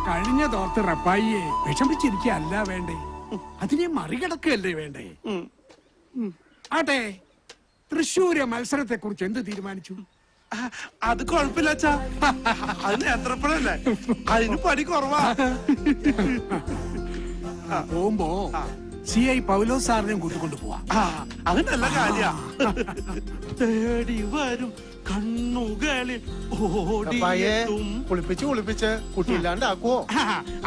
കഴിഞ്ഞ തോർത്ത് റപ്പായിയെ വിഷമിച്ചിരിക്കല്ല വേണ്ടേ, അതിനെ മറികടക്കുകയല്ലേ വേണ്ടേ? ആട്ടെ, തൃശ്ശൂര് മത്സരത്തെ കുറിച്ച് എന്ത് തീരുമാനിച്ചു? അത് കുഴപ്പമില്ല അച്ഛാ, അത് നേത്രപ്പഴല്ലേ, അതിന് പടി കുറവാ. പോകുമ്പോ CI പൗലോസ് സാറിനെയും കൂട്ടിക്കൊണ്ടു പോവാ. അത് നല്ല കാര്യ. തേടി വരും കണ്ണുകളിൽ കുളിപ്പിച്ച് കുട്ടിയില്ലാണ്ടാക്കുവോ?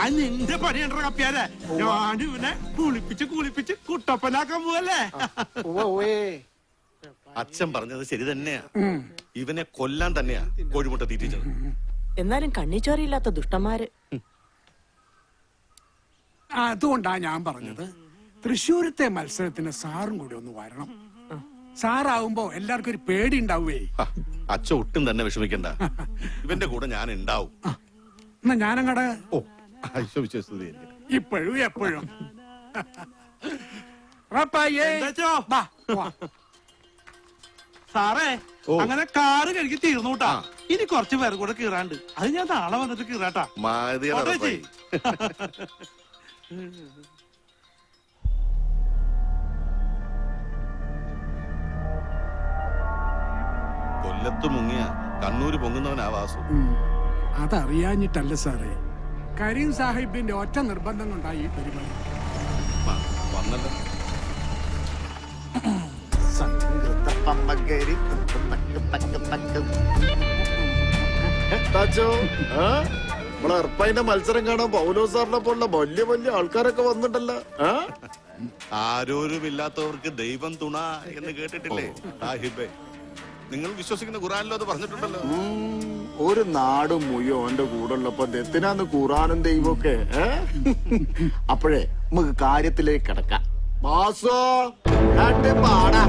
അത് നിന്റെ പണിയുണ്ടോ കപ്പിയാരെ? ഞാനിവനെ കുളിപ്പിച്ച് കുട്ടപ്പനാക്കാൻ പോവല്ലേ? അച്ഛൻ പറഞ്ഞത് ശരി തന്നെയാ, ഇവനെ കൊല്ലാൻ തന്നെയാ കോഴിമുട്ട തീറ്റിച്ചത്. എന്നാലും കണ്ണിച്ചോരയില്ലാത്ത ദുഷ്ടന്മാര്. അതുകൊണ്ടാ ഞാൻ പറഞ്ഞത് തൃശ്ശൂരത്തെ മത്സരത്തിന് സാറും കൂടി ഒന്ന് വരണം. സാറാവുമ്പോ എല്ലാവർക്കും ഒരു പേടി ഉണ്ടാവേ. അച്ഛൻ ഒട്ടും തന്നെ വിഷമിക്കണ്ട, ഇവന്റെ കൂടെ ഞാൻ ഉണ്ടാവും. എന്നാ ഞാനങ്ങടെ ഇപ്പോഴും എപ്പോഴും സാറേ, അങ്ങനെ കാറ് കഴുകി തീർന്നുട്ടാ. ഇനി കുറച്ച് പേർ കൂടെ കീറാണ്ട്, അത് ഞാൻ നാളെ വന്നിട്ട് കീറാട്ടാ. ഇല്ലത്ത് മുങ്ങിയ കണ്ണൂര് പൊങ്ങുന്നവനാ വാസു. അതറിയാഞ്ഞിട്ടല്ല സാറേ, കരീം സാഹിബിന്റെ ഒറ്റ നിർബന്ധം കൊണ്ടായി ഈ പരിപാടി. വന്നല്ലോ. നമ്മളെ മത്സരം കാണാൻ പൗലോ സാറിനെ പോലുള്ള വലിയ വലിയ ആൾക്കാരൊക്കെ വന്നിട്ടല്ലോ. ആരോരുമില്ലാത്തവർക്ക് ദൈവം തുണ എന്ന് കേട്ടിട്ടില്ലേ സാഹിബേ? നിങ്ങൾ വിശ്വസിക്കുന്ന ഖുറാനിലോ അത് പറഞ്ഞിട്ടുണ്ടല്ലോ. ഒരു നാട് മുഴുവൻ ഓന്റെ കൂടെ ഉള്ളപ്പോ എന്തിനാന്ന് ഖുറാനും ദൈവമൊക്കെ. അപ്പോഴേ നമുക്ക് കാര്യത്തിലേക്ക് കിടക്കാം. ബാസോ പാടാ.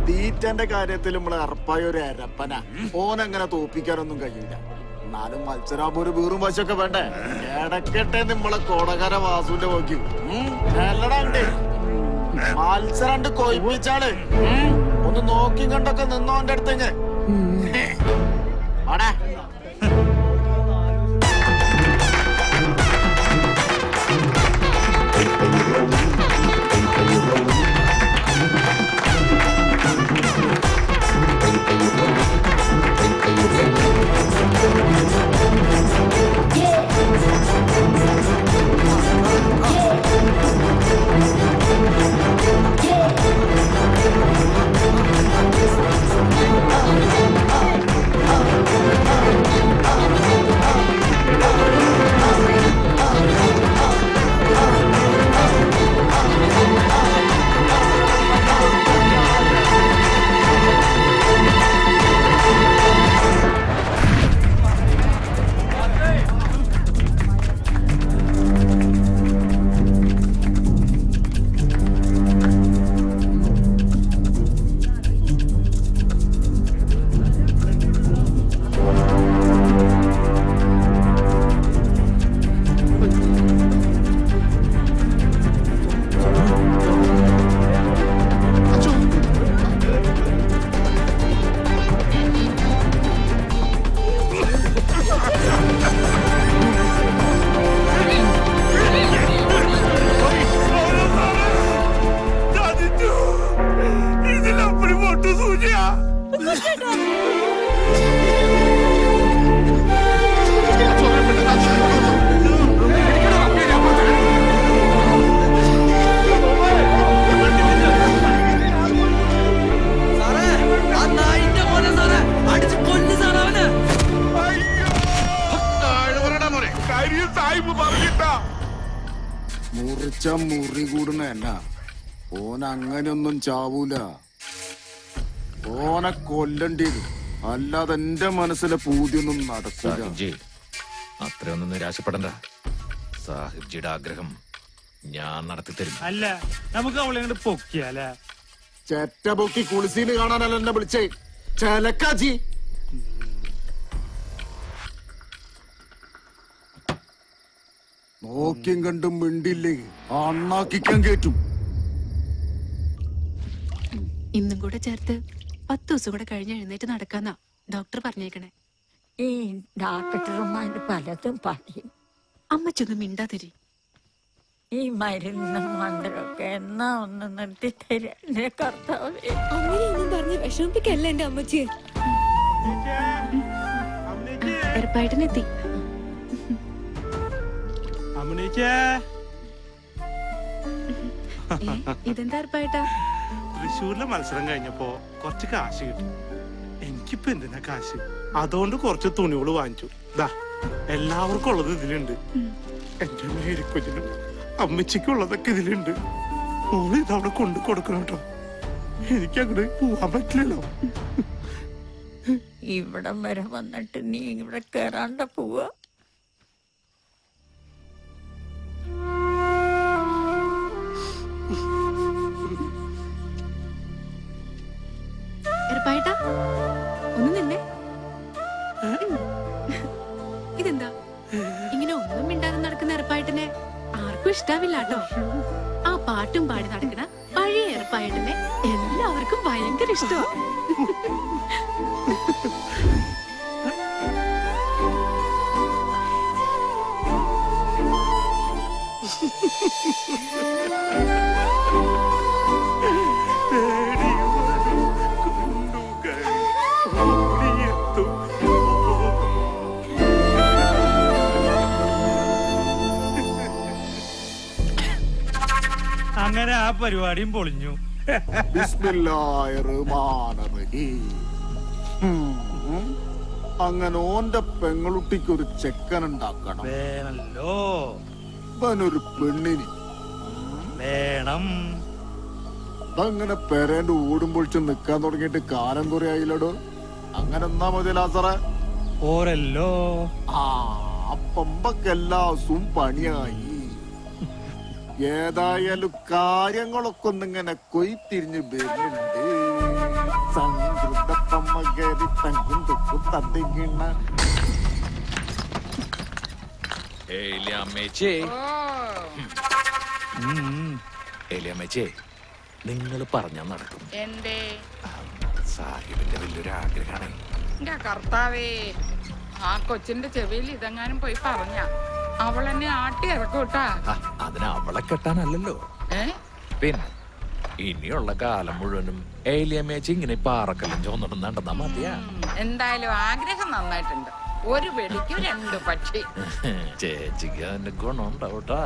തീറ്റന്റെ കാര്യത്തിൽ നമ്മള് അർപ്പായ ഒരു അരപ്പന. ഓനങ്ങനെ തോപ്പിക്കാനൊന്നും കഴിയില്ല. എന്നാലും മത്സരാകുമ്പോ ഒരു വീറും വശമൊക്കെ വേണ്ടേ? ഇടക്കട്ടെ നമ്മളെ കോടകര വാസുവിന്റെ നോക്കി നല്ലടാണ്ട് മത്സരം കൊയ്പ്പിച്ചാള്. ഒന്ന് നോക്കി കണ്ടൊക്കെ നിന്നോന്റെ അടുത്തേക്ക് ആടാ. മുറിച്ച മുറി കൂടുന്ന എന്നാ ഓൻ അങ്ങനെയൊന്നും ചാവൂല. ഓനെ കൊല്ലണ്ടി വരും. അല്ലാതെ എന്റെ മനസ്സിലെ പൂതിയൊന്നും നടക്കൂല. അത്രയൊന്നും നിരാശപ്പെടണ്ട. സാഹിബ്ജിയുടെ ആഗ്രഹം ഞാൻ നടത്തിത്തരും. അല്ല നമുക്ക് അവളെ അങ്ങോട്ട് പൊക്കിയാല. ചെറ്റ പൊക്കി കുളിസീന് കാണാനല്ല എന്നെ വിളിച്ചേ. ചെലക്കാച്ചി നോക്കിയും കണ്ടും മിണ്ടില്ലേ അണ്ണാക്കിക്കാൻ കേറ്റും. ഇന്നും കൂടെ ചേർത്ത് 10 ദിവസം കൂടെ കഴിഞ്ഞ് എഴുന്നേറ്റ് നടക്കാന്നാ ഡോക്ടർ പറഞ്ഞേക്കണേ. ഈ ഡോക്ടർമാര് പലതും പറയും. അമ്മച്ചൊന്നും മിണ്ടാതിരി. ഈ മരുന്നും മന്ത്രമൊക്കെ എന്നാ ഒന്ന് നിർത്തി തരേ കർത്താവേ. അങ്ങനെയൊന്നും പറഞ്ഞ് വിഷമിപ്പിക്കല്ല എന്റെ അമ്മച്ചിയെ. ഉറപ്പായിട്ടെത്തി. ഇതെന്താ ഉറപ്പായിട്ടാ? തൃശ്ശൂരിലെ മത്സരം കഴിഞ്ഞപ്പോ കുറച്ച് കാശ് കിട്ടി. എനിക്കിപ്പോ എന്തിനാ കാശ്? അതുകൊണ്ട് കുറച്ച് തുണികള് വാങ്ങിച്ചു. ദാ എല്ലാവർക്കും ഉള്ളത് ഇതിലുണ്ട്. എന്റെ മേരിക്കൊച്ചിനും അമ്മച്ചിക്കുള്ളതൊക്കെ ഇതിലുണ്ട്. മോള് ഇതവിടെ കൊണ്ടു കൊടുക്കണം കേട്ടോ. എനിക്ക് അങ്ങോട്ട് പോവാൻ പറ്റില്ലല്ലോ. ഇവിടം വരെ വന്നിട്ട് നീ ഇവിടെ കേറാണ്ട പോവാ. ഉറപ്പായിട്ടാ ഒന്ന് നിന്നെ. ഇതെന്താ ഇങ്ങനെ ഒന്നും മിണ്ടാതെ നടക്കുന്ന ഉറപ്പായിട്ടിനെ ആർക്കും ഇഷ്ടാവില്ല കേട്ടോ. ആ പാട്ടും പാടി നടക്കുന്ന പഴയ ഉറപ്പായിട്ടിനെ എല്ലാവർക്കും ഭയങ്കര ഇഷ്ടമാണ്. തേടി വരും കണ്ണുകൾ ഓടിയെത്തും. അങ്ങനെ ആ പരിപാടിയും പൊളിഞ്ഞു. അങ്ങനെ ഓന്റെ പെങ്ങളുട്ടിക്ക് ഒരു ചെക്കൻ ഉണ്ടാക്കണം. വേണല്ലോ. അവനൊരു പെണ്ണിന് വേണം. അതങ്ങനെ പെരേന്റെ ഓടും പൊളിച്ച് നിക്കാൻ തുടങ്ങിയിട്ട് കാലം കുറെ ആയില്ലടോ. അങ്ങനെ എന്നാ മതി ലാസറേ. ഓരല്ലോ. ആ പമ്പക്കെല്ലാ ദിവസവും പണിയായി. ഏതായാലും കാര്യങ്ങളൊക്കെ ഒന്നിങ്ങനെ കൊയ്ത്തിരിഞ്ഞ് വരുന്നുണ്ട്. സംഘൃതപ്പമ്മ കയറി തങ്കും തൊക്കും തന്നിങ്ങണ. ഏലിയമ്മച്ചേ, നിങ്ങൾ പറഞ്ഞാ നടക്കും. എന്തേ? സാഹിബിന്റെ വലിയൊരു ആഗ്രഹമാണ്. എന്റെ കർത്താവേ, ആ കൊച്ചിന്റെ ചെവിയിൽ ഇതെങ്ങാനും പോയി പറഞ്ഞ അവളെന്നെ ആട്ടി ഇറക്കൂട്ടാ. അതിന് അവളെ കെട്ടാനല്ലല്ലോ. പിന്നെ ഇനിയുള്ള കാലം മുഴുവനും ഏലിയമ്മേച്ചി ഇങ്ങനെ പാറക്കല്ലും ചോന്നിടും നടന്നാ മതിയാ. എന്തായാലും ആഗ്രഹം നന്നായിട്ടുണ്ട്. ഒരു വെടിക്ക് 2 പക്ഷി. ചേച്ചിക്ക് അതിന്റെ ഗുണം ഉണ്ടാവട്ടാ.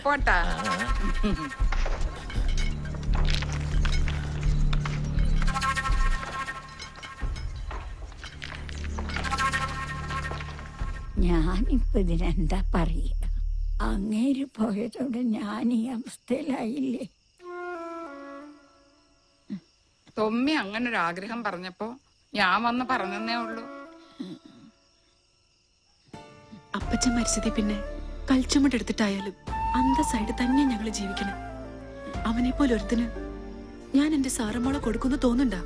പോട്ടാ. ഞാനിപ്പോ ഇതിനെന്താ പറയുക? അങ്ങേര് പോയതോടെ ഞാൻ ഈ അവസ്ഥയിലായില്ലേ. തൊമ്മി അങ്ങനെ ഒരു ആഗ്രഹം പറഞ്ഞപ്പോ ഞാൻ വന്ന് പറഞ്ഞേ ഉള്ളൂ. അപ്പച്ചൻ മരിച്ചതി പിന്നെ കൽച്ചുമട്ടെടുത്തിട്ടായാലും അന്തസ്സായിട്ട് തന്നെ ഞങ്ങൾ ജീവിക്കണം. അവനെ പോലെ ഒരുത്തിന് ഞാൻ എന്റെ സാറമ്മോളെ കൊടുക്കുന്നു തോന്നുന്നുണ്ടാ?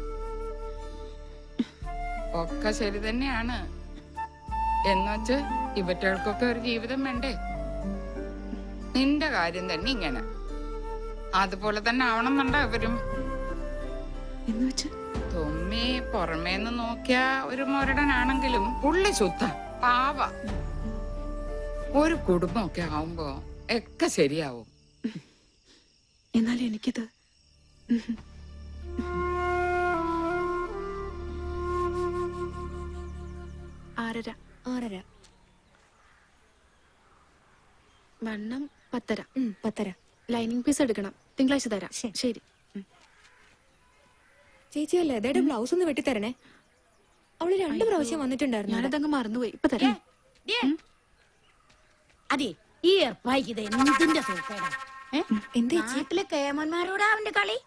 ഒക്കെ ശരി തന്നെയാണ്. എന്നുവെച്ച് ഇവറ്റകൾക്കൊക്കെ ഒരു ജീവിതം വേണ്ടേ? നിന്റെ കാര്യം തന്നെ ഇങ്ങനെ. അതുപോലെ തന്നെ ആവണമെന്നുണ്ടോ ഇവരും? തൊമ്മി പുറമേന്ന് നോക്കിയ ഒരു മുരടനാണെങ്കിലും പുള്ളി ശുദ്ധ പാവ. ഒരു കുടുംബമൊക്കെ ആവുമ്പോ ഒക്കെ ശരിയാവും. എന്നാൽ എനിക്കിത് ആറര വണ്ണം 10:30. ലൈനിങ് പീസ് എടുക്കണം. തിങ്കളാഴ്ച തരാം. ശരി ചേച്ചി അല്ലേ അതേടെ ബ്ലൗസ് ഒന്ന് വെട്ടിത്തരണേ. അവള് 2 പ്രാവശ്യം വന്നിട്ടുണ്ടായിരുന്നു. ഞാനതങ്ങ് മറന്നുപോയി. ഇപ്പൊ തരാം. അതെ, ഈ ഏർപ്പായിക്ക് ഇത് എന്തിന്റെ സൂക്കേടാ? നാട്ടിലെ കേമന്മാരോടാ അവന്റെ കളി.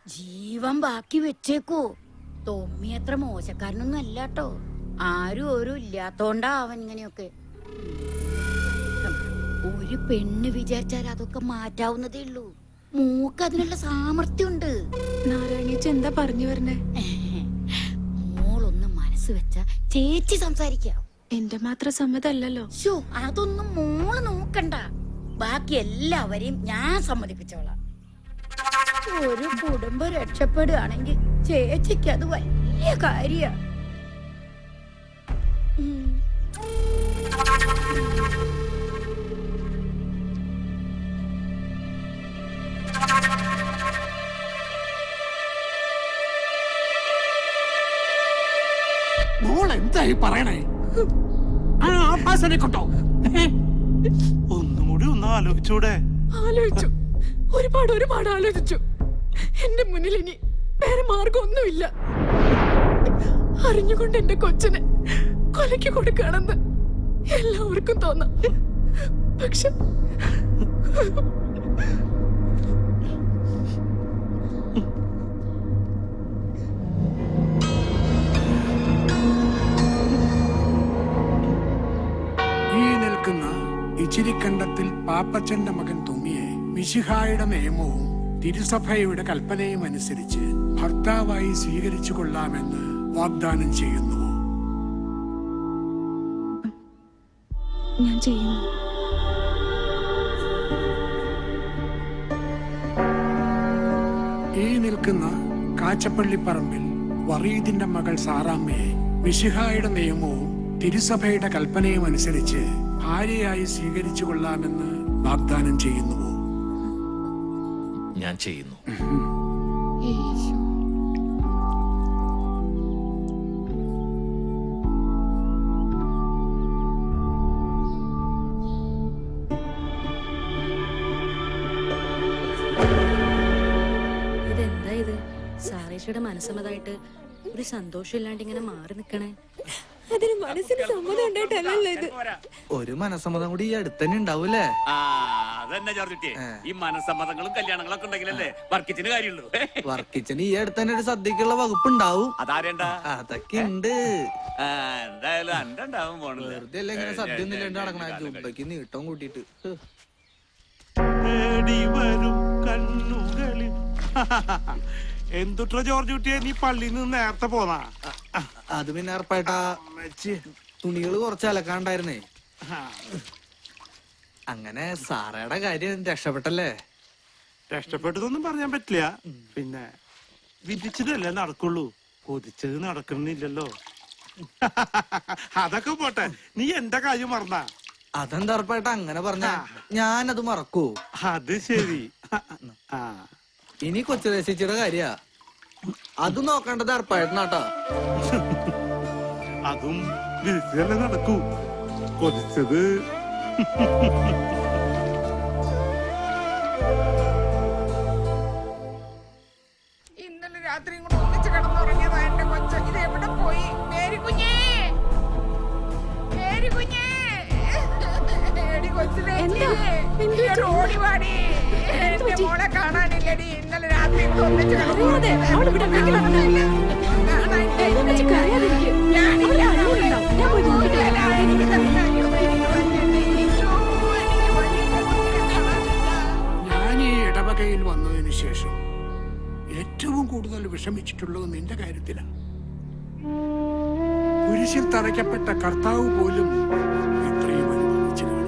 ജീവൻ ബാക്കി വെച്ചേക്കോ. തൊമ്മി അത്ര മോശക്കാരനൊന്നും അല്ലാട്ടോ. ആരും ഓരോ ഇല്ലാത്തോണ്ടാ അവൻ ഇങ്ങനെയൊക്കെ. ഒരു പെണ്ണ് വിചാരിച്ചാൽ അതൊക്കെ മാറ്റാവുന്നതേ ഉള്ളൂ. മൂക്ക് അതിനുള്ള സാമർത്ഥ്യമുണ്ട്. നാരായണിയച്ച എന്താ പറഞ്ഞു വരണേ? മോളൊന്ന് മനസ്സ് വെച്ച ചേച്ചി സംസാരിക്കാം. എന്റെ മാത്രം സമ്മതല്ലല്ലോ. അതൊന്നും മോള് നോക്കണ്ട. ബാക്കി എല്ലാവരെയും ഞാൻ സമ്മതിപ്പിച്ചോളാം. ഒരു കുടുംബം രക്ഷപ്പെടുകയാണെങ്കിൽ ചേച്ചിക്ക് അത് വലിയ കാര്യ. മോൾ എന്തായി പറയണേ? ആശാനെ കൊണ്ടോ? ഒന്നും കൂടി ഒന്ന് ആലോചിച്ചൂടെ? ആലോചിച്ചു, ഒരുപാട് ആലോചിച്ചു. എന്റെ മുന്നിൽ ഇനി വേറെ മാർഗമൊന്നുമില്ല. അറിഞ്ഞുകൊണ്ട് എന്റെ കൊച്ചിനെ കൊലയ്ക്ക് കൊടുക്കുകയാണെന്ന് എല്ലാവർക്കും തോന്നാം. പക്ഷെ ഈ നിൽക്കുന്ന ഇച്ചിരിക്കണ്ടത്തിൽ പാപ്പച്ചന്റെ മകൻ തുമ്മിയെ മിശിഹായുടെ നിയമവും തിരുസഭയുടെ കൽപ്പനയും അനുസരിച്ച് ഭർത്താവായി സ്വീകരിച്ചു കൊള്ളാമെന്ന് വാഗ്ദാനം ചെയ്യുന്നു. ഞാൻ ചെയ്യുന്നു. ഈ നിൽക്കുന്ന കാച്ചപ്പള്ളിപ്പറമ്പിൽ വറീദിന്റെ മകൾ സാറാമ്മയെ മിശിഹായുടെ നിയമവും തിരുസഭയുടെ കൽപ്പനയും അനുസരിച്ച് ഭാര്യയായി സ്വീകരിച്ചു കൊള്ളാമെന്ന് വാഗ്ദാനം ചെയ്യുന്നുവോ? ഞാൻ ചെയ്യുന്നു. ഇതെന്താ ഇത്? സാറേച്ചിയുടെ മനസ്സമ്മതായിട്ട് ഒരു സന്തോഷം ഇല്ലാണ്ട് ഇങ്ങനെ മാറി നിക്കണേ. അതിന് മനസ്സിന് സമ്മതം ഉണ്ടായിട്ടല്ലല്ലോ ഇത്. ഒരു മനസ്സമ്മതം കൂടി ഈ അടുത്തന്നെ ഉണ്ടാവൂലേ? അതന്നെ ജോർജുട്ടി, ഈ മനസ്സമ്മതങ്ങളും കല്യാണങ്ങളൊക്കെ ഉണ്ടെങ്കിലല്ലേ വർക്കിച്ചിന് കാര്യമുള്ളൂ. വർക്കിച്ചന് ഈ അടുത്തന്നെ ഒരു സദ്യക്കുള്ള വകുപ്പ് ഉണ്ടാവും. അതാരേണ്ട? അതൊക്കെ ഉണ്ട്. എന്തായാലും എന്റെ ഉണ്ടാവും പോണില്ല. വെറുതെ അല്ല ഇങ്ങനെ സദ്യ ഒന്നും ഇല്ലാണ്ട് നടക്കണ, ജുബയ്ക്ക് നീട്ടം കൂട്ടിട്ട്. വരും കണ്ണുകളിൽ. എന്തുട്ര ജോർജ് കുട്ടിയെ, നീ പള്ളിയിൽ നിന്ന് നേരത്തെ പോന്നാ? അത് പിന്നെ ഉറപ്പായിട്ടാ തുണികള് കുറച്ച് അലക്കാണ്ടായിരുന്നേ. അങ്ങനെ സാറയുടെ കാര്യം രക്ഷപ്പെട്ടല്ലേ? രക്ഷപ്പെട്ടതൊന്നും പറയാൻ പറ്റില്ല. പിന്നെ വിധിച്ചതല്ലേ നടക്കുള്ളൂ, കൊതിച്ചത് നടക്കണില്ലല്ലോ. അതൊക്കെ പോട്ടെ, നീ എന്റെ കാര്യം മറന്ന? അതെന്താ ഉറപ്പായിട്ടാ അങ്ങനെ പറഞ്ഞ? ഞാനത് മറക്കൂ? അത് ശരി. ഇനി കൊച്ചുദേശിച്ചിയുടെ കാര്യ അത് നോക്കേണ്ടത് ഉറപ്പായിട്ടാ. അതും വിധിച്ചതല്ലേ നടക്കൂ, കൊതിച്ചത്. ഇന്നലെ രാത്രി കൂടെ ഒന്നിച്ച് കിടന്നുറങ്ങിയതാ എന്റെ കൊച്ച. ഇത് എവിടെ പോയി? മേരി കുഞ്ഞേ, മേരി കുഞ്ഞേ, എടി കൊച്ചിനെ ഓടി വാടി. എന്റെ മോളെ കാണാനില്ലടി. ഇന്നലെ രാത്രി ഒന്നിച്ച് ഞാൻ ഈ ഇടവകയിൽ വന്നതിന് ശേഷം ഏറ്റവും കൂടുതൽ വിഷമിച്ചിട്ടുള്ളത് നിന്റെ കാര്യത്തിലാണ്. കുരിശിൽ തറയ്ക്കപ്പെട്ട കർത്താവ് പോലും ഇത്രയും അനുഭവിച്ചു കാണും.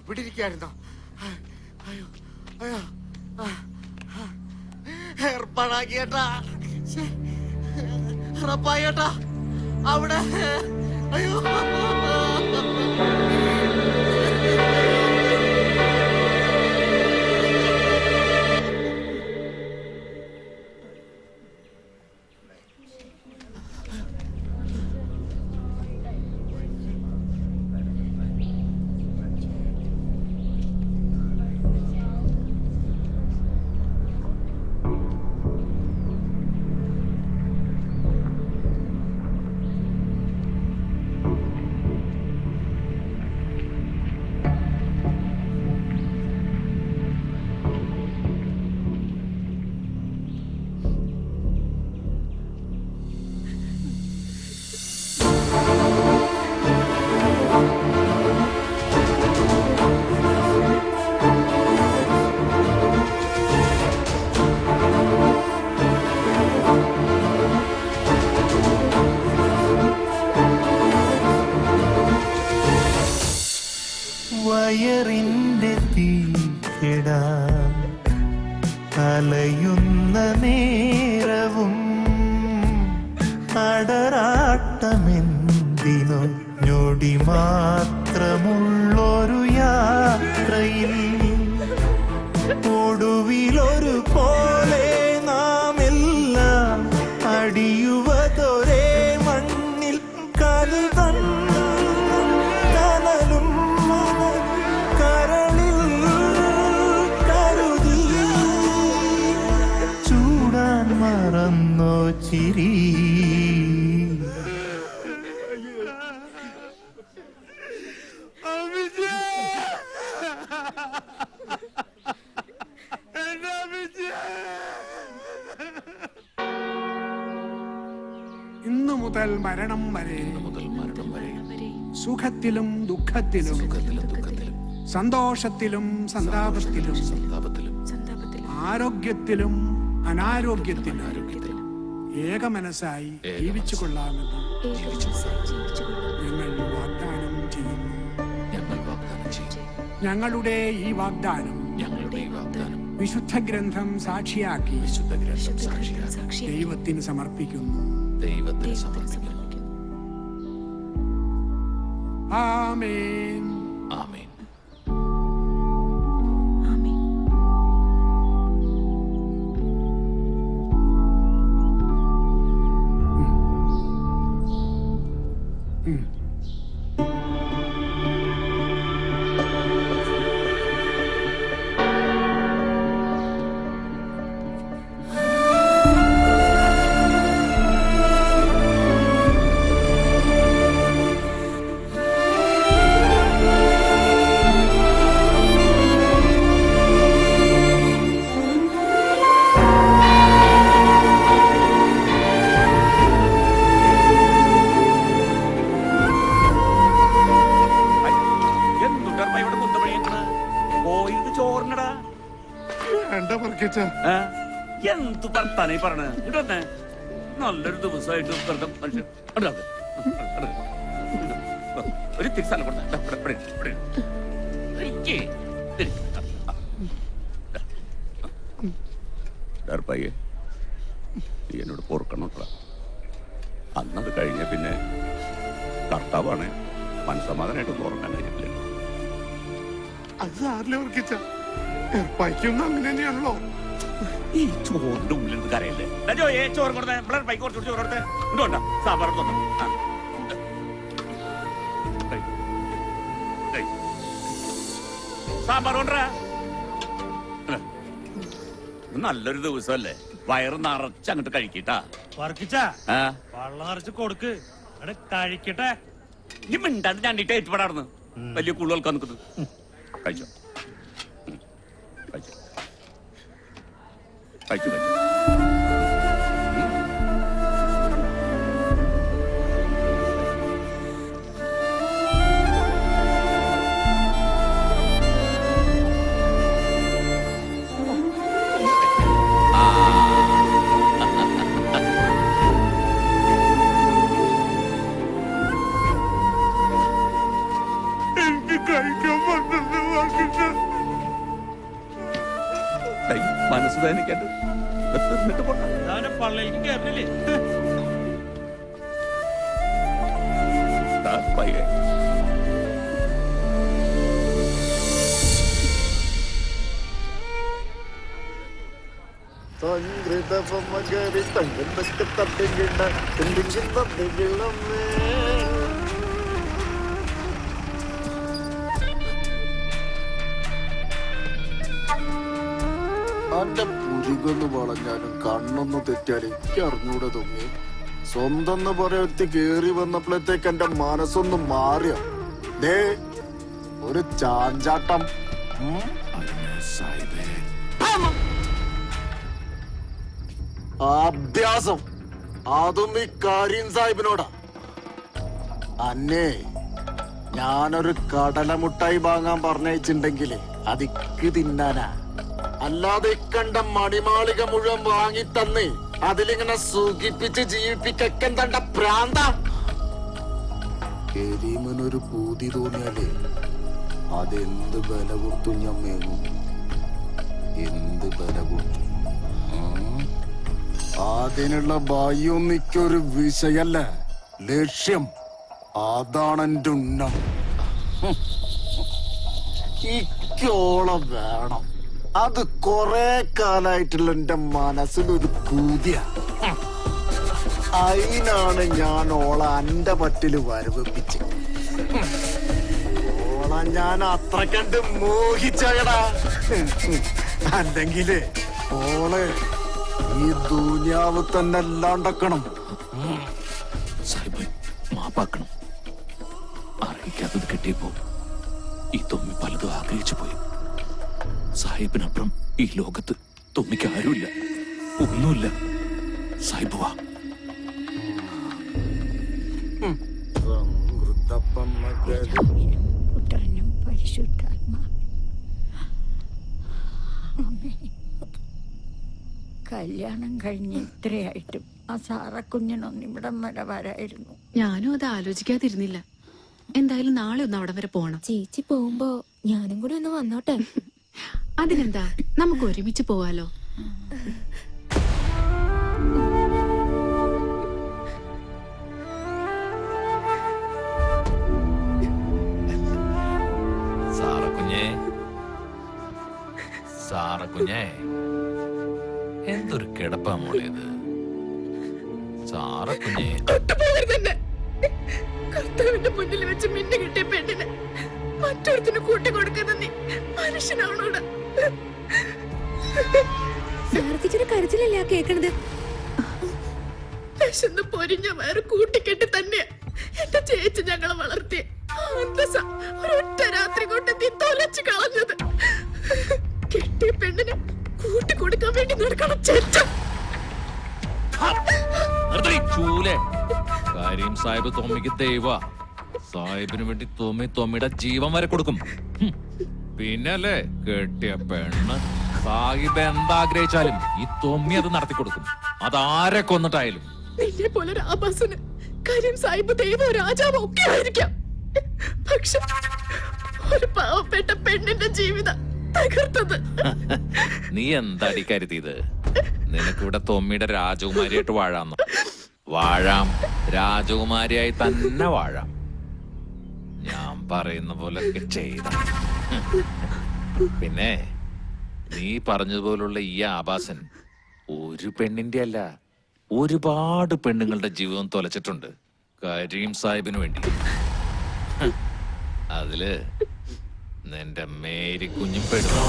ഇവിടെ ഇരിക്കായിരുന്നോ? ഏർപ്പാടാക്കിയേട്ടാ, ഉറപ്പായേട്ടാ അവിടെ. അയ്യോ, അലയുന്ന നേരവും അടരാട്ടമെന്തിനോ ഞൊടി മാത്രമുള്ളൊരു യാത്രയിൽ ഒടുവിലൊരു പോലെ നാം എല്ലാം അടിയുവതൊരേ മണ്ണിൽ കനലും കരളിൽ കരുതി ചൂടാൻ മറന്നോ ചിരി ഇന്നു മുതൽ മരണം വരെ സുഖത്തിലും ദുഃഖത്തിലും സന്തോഷത്തിലും സന്താപത്തിലും ആരോഗ്യത്തിലും അനാരോഗ്യത്തിലും ഏകമനസ്സായി ജീവിച്ചു കൊള്ളാമെന്ന് ഞങ്ങൾ വാഗ്ദാനം ചെയ്യുന്നു. ഞങ്ങളുടെ ഈ വാഗ്ദാനം വിശുദ്ധ ഗ്രന്ഥം സാക്ഷിയാക്കി ദൈവത്തിന് സമർപ്പിക്കുന്നു. ആമേൻ. ആമേൻ. എന്ത് വർത്താനായി പറഞ്ഞ ഇടന്നെ നല്ലൊരു ദിവസമായിട്ട് മനുഷ്യൻ ഒരു തിരിച്ചാലും പയ്യെ നീ എന്നോട് പൊറുക്കണോട്ടാ. അന്നത് കഴിഞ്ഞ പിന്നെ കർത്താവാണ് മനസ്സമാധാനായിട്ടൊന്നും ഉറങ്ങാൻ കഴിഞ്ഞിട്ടില്ല. അത് സാറിലെ ഉറക്കിച്ച ഏർപ്പായിക്കൊന്നും അങ്ങനെ തന്നെയാണല്ലോ. ഈ ചോറിന്റെ ഉള്ളിൽ നിന്ന് കരയല്ലേ ചോറ് കൊടുത്തേ പൈക്ക് കുറച്ച് ചോറ് കൊടുത്തേ ഇതുകൊണ്ടാ സാമ്പാർ സാമ്പാർ കൊണ്ടാ. നല്ലൊരു ദിവസമല്ലേ, വയറ് നിറച്ച് അങ്ങോട്ട് കഴിക്കട്ടാ. വെള്ളം നിറച്ച് കൊടുക്ക് കഴിക്കട്ടെ. ഈ മിണ്ടാണ്ട് ഞണ്ടിട്ട് ഏറ്റുപെടാർന്ന് വലിയ കൂടുതൽക്കാൻ നിൽക്കുന്നത്. കഴിച്ചോ കഴിച്ചോ കഴിച്ചു കഴിച്ചു. മനസ്സ് വേദനിക്കണ്ട് പള്ളിയിലേക്ക് കയറില്ലേ പയ്യെ അന്റെ പുരികൊന്ന് വളഞ്ഞാലും കണ്ണൊന്ന് തെറ്റാലും എനിക്ക് അറിഞ്ഞൂടെ തോന്നി. സ്വന്തം എന്ന് പറയത്തി കേറി വന്നപ്പോഴത്തേക്ക് എന്റെ മനസ്സൊന്ന് മാറിയ ദേ ഒരു ചാഞ്ചാട്ടം. അഭ്യാസം അതും ഈ കരീം സാഹിബിനോടാ. അന്നേ ഞാനൊരു കടലമുട്ടായി വാങ്ങാൻ പറഞ്ഞയച്ചിണ്ടെങ്കിലേ അതിക്ക് തിന്നാനാ. അല്ലാതെ കണ്ട മണിമാളിക മുഴുവൻ വാങ്ങി തന്ന് അതിലിങ്ങനെ സുഖിപ്പിച്ച് ജീവിപ്പിക്കാൻ തണ്ട പ്രാന്ത. കരീമിനൊരു പൂതി തോന്നിയാലേ അതെന്ത് ബല കൊടുത്തു ഞാൻ മേങ്ങും. എന്ത് ബല കൊടുത്തു. അതിനുള്ള ഭയം നിക്കൊരു വിഷയല്ല, ലക്ഷ്യം. അതാണ് എന്റെ ഉന്നം. ഇക്കോളം വേണം. അത് കൊറേ കാലായിട്ടുള്ള എന്റെ മനസ്സിലൊരു പൂതിയ. അതിനാണ് ഞാൻ ഓളെ എന്റെ പറ്റില് വരവിപ്പിച്ച്. ഓളെ ഞാൻ അത്ര കണ്ട് മോഹിച്ചകടാ. അല്ലെങ്കില് ഓളെ ഈ ദുനിയാവ് തന്നെ അല്ലാണ്ടക്കണം. സാഹിബ് മാപ്പാക്കണം. അറിയിക്കാത്തത് കിട്ടിയപ്പോ ഈ തൊമ്മി പലതും ആഗ്രഹിച്ചു പോയി. സാഹിബിനപ്പുറം ഈ ലോകത്ത് തൊമ്മിക്ക് ആരുമില്ല, ഒന്നുമില്ല. സാഹിബ് വാ. പുത്രനും പരിശുദ്ധാത്മാ. കല്യാണം കഴിഞ്ഞ് ഇത്രയായിട്ടും ആ സാറക്കുഞ്ഞിനൊന്നും ഇവിടം വരെ വരായിരുന്നു. ഞാനും അത് ആലോചിക്കാതിരുന്നില്ല. എന്തായാലും നാളെ ഒന്ന് അവിടെ വരെ പോണം. ചേച്ചി പോകുമ്പോ ഞാനും കൂടി ഒന്ന് വന്നോട്ടെ. അതിനെന്താ, നമുക്ക് ഒരുമിച്ച് പോവാലോ. സാറക്കുഞ്ഞേ, എന്തൊരു കിടപ്പാ മോളേത്. സാറക്കുഞ്ഞേ, കർത്താവിന്റെ മുന്നിൽ വെച്ച് മിന്നു കിട്ടിയ പെണ്ണിന് മറ്റൊരുത്തിന് കൂട്ടിക്കൊടുക്കുന്ന നീ മനുഷ്യനാണോടാ? സാരഥിച്ചൊരു കരച്ചിലല്ലേ കേക്കണത്? വിശന്ന് പൊരിഞ്ഞ വയറ് കൂട്ടിക്കെട്ടി തന്നെയാ എന്റെ ചേച്ചി ഞങ്ങളെ വളർത്തിയ ഒരൊറ്റ രാത്രി കൊണ്ട് നീ തൊലച്ചു കളഞ്ഞത്. കെട്ടിയ പെണ്ണിന് കൂട്ടിക്കൊടുക്കാൻ വേണ്ടി നടക്കണം ചേച്ച. കാര്യം സാഹിബ് തൊമ്മിക്ക് ദൈവ. സാഹിബിന് വേണ്ടി തൊമ്മിയുടെ ജീവൻ വരെ കൊടുക്കും. പിന്നല്ലേ കെട്ടിയ പെണ്ണ്. സാഹിബ് എന്താഗ്രഹിച്ചാലും ഈ തൊമ്മി അത് നടത്തി കൊടുക്കും, അതാരെ കൊന്നിട്ടായാലും. നിന്നെ പോലെ ഒരു ആഭാസന് കാര്യം സാഹിബ് ദൈവോ രാജാവോ ഒക്കെ ആയിരിക്കാം. പക്ഷെ ഒരു പാവപ്പെട്ട പെണ്ണിന്റെ ജീവിതം തകർത്തത്. നീ എന്താടി കരുതിയത്? നിനക്കിവിടെ തൊമ്മിയുടെ രാജകുമാരിയായിട്ട് വാഴാന്ന്? വാഴാം, രാജകുമാരിയായി തന്നെ വാഴാം. ഞാൻ പറയുന്ന പോലെ ചെയ്ത. പിന്നെ നീ പറഞ്ഞതുപോലുള്ള ഈ ആഭാസൻ ഒരു പെണ്ണിന്റെ അല്ല, ഒരുപാട് പെണ്ണുങ്ങളുടെ ജീവിതം തൊലച്ചിട്ടുണ്ട് കരീം സാഹിബിന് വേണ്ടി. അതില് നിന്റെ മേരി കുഞ്ഞും പെടുന്നു.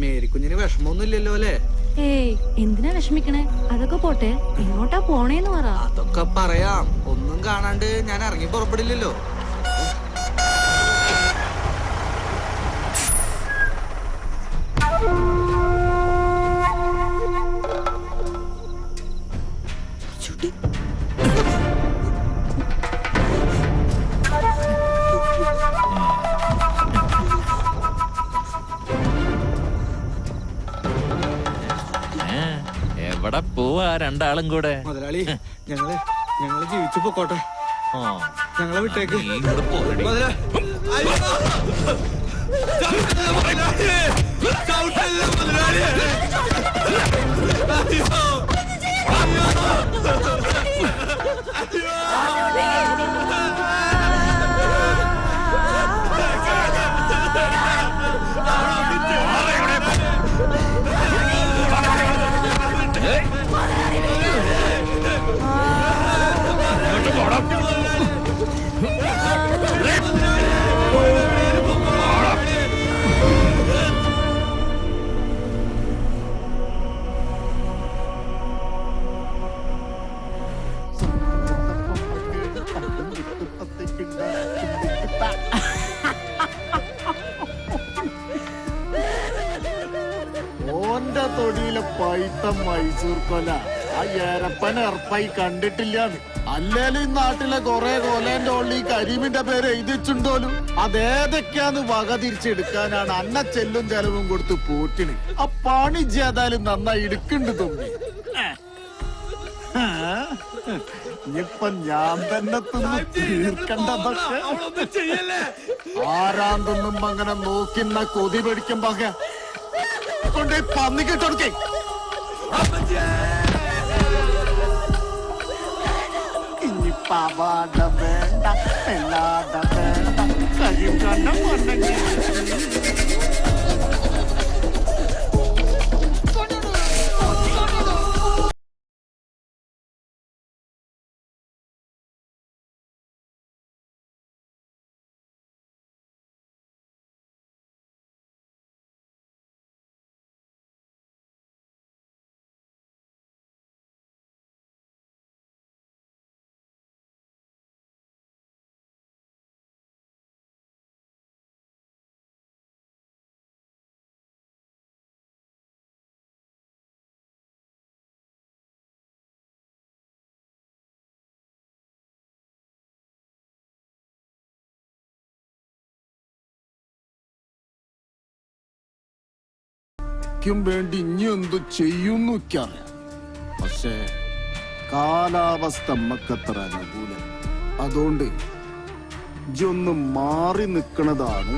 മേരിക്കുഞ്ഞിന് വിഷമമൊന്നുമില്ലല്ലോ അല്ലേ? ഏയ്, എന്തിനാ വിഷമിക്കണേ? അതൊക്കെ പോട്ടെ, എങ്ങോട്ടാ പോണേന്ന് പറ. അതൊക്കെ പറയാം. ഒന്നും കാണാണ്ട് ഞാൻ ഇറങ്ങി പുറപ്പെടില്ലല്ലോ. എവിടെ പോവാ രണ്ടാളും കൂടെ? മുതലാളി, ഞങ്ങള് ജീവിച്ചു പൊക്കോട്ടെ. ഞങ്ങളെ വിട്ടേക്ക്. മൈസൂർ കൊല ആ ഏരപ്പൻ എറപ്പായി കണ്ടിട്ടില്ലാന്ന്. അല്ലേലും ഈ നാട്ടിലെ കൊറേ കൊലേന്റെ ഉള്ളിൽ ഈ കരീമിന്റെ പേര് എഴുതിച്ചുണ്ടോലും അതേതൊക്കെയാന്ന് വക തിരിച്ചെടുക്കാനാണ് അന്ന ചെല്ലും ചെലവും കൊടുത്ത് പോറ്റിന്. ആ പണി ചെയ്താലും നന്നായി എടുക്കുന്നുണ്ട് തുമ്പി. ഇനിയിപ്പൊ ഞാൻ തന്നെ തിന്ന് തീർക്കണ്ടതൊക്കെ ആരാൻ തിന്നുമ്പോ അങ്ങനെ നോക്കിന്ന കൊതി പിടിക്കുമ്പോ കൊണ്ടേ പന്നിക്കിട്ടൊടുക്കേ. ഇനിയിപ്പ അവാട വേണ്ട എല്ലാട വേണ്ട കഴിയും കണ്ണം കൊണ്ടെങ്കിൽ വേണ്ടി ഇനി എന്തു ചെയ്യുന്നു അറിയാം. പക്ഷേ കാലാവസ്ഥ നമ്മക്കത്ര അനുകൂലം. അതുകൊണ്ട് ഇജൊന്ന് മാറി നിക്കണതാണ്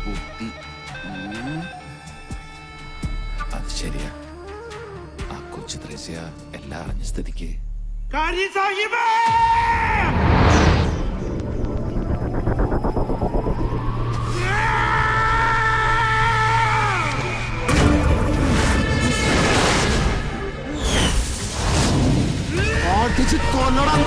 ബുദ്ധി. അത് ശരിയാ. ആ കൊച്ചു ത്രേസ്യ എല്ലാം അറിഞ്ഞ സ്ഥിതിക്ക് അടിച്ച് കൊല്ലണം.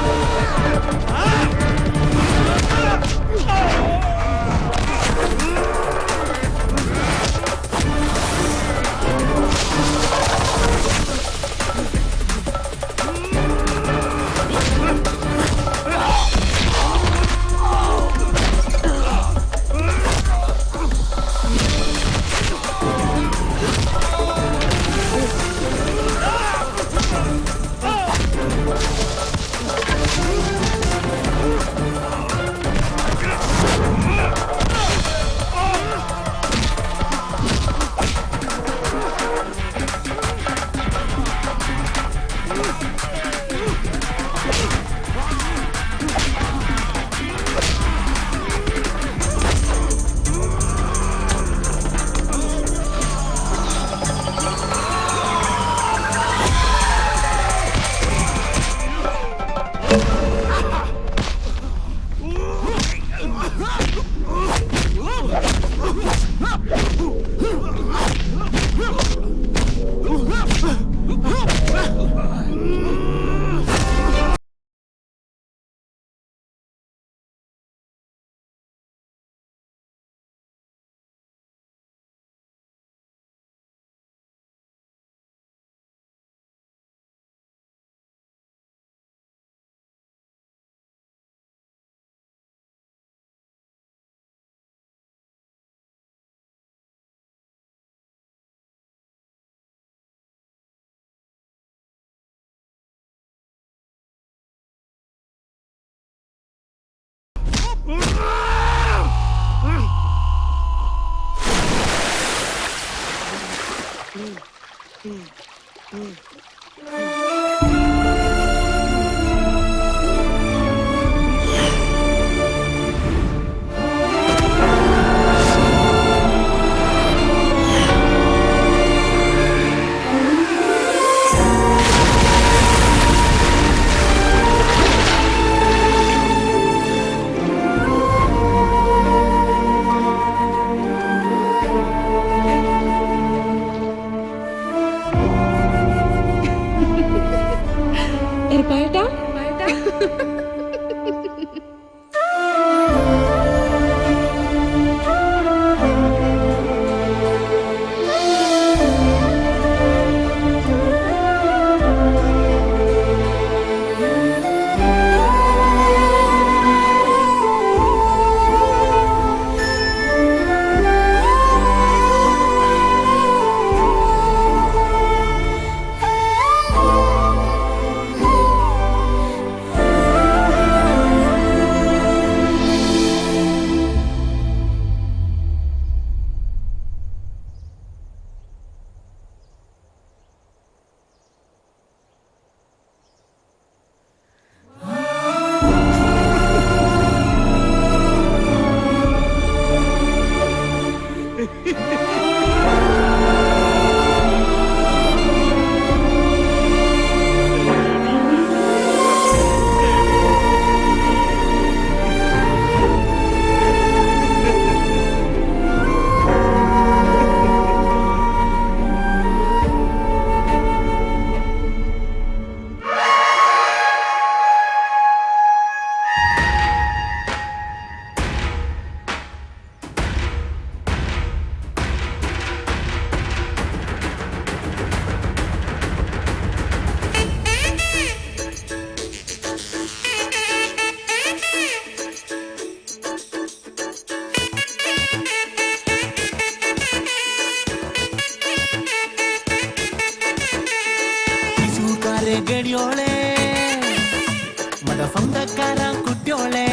സ്വന്തക്കാരാ കുട്ടിയോളെ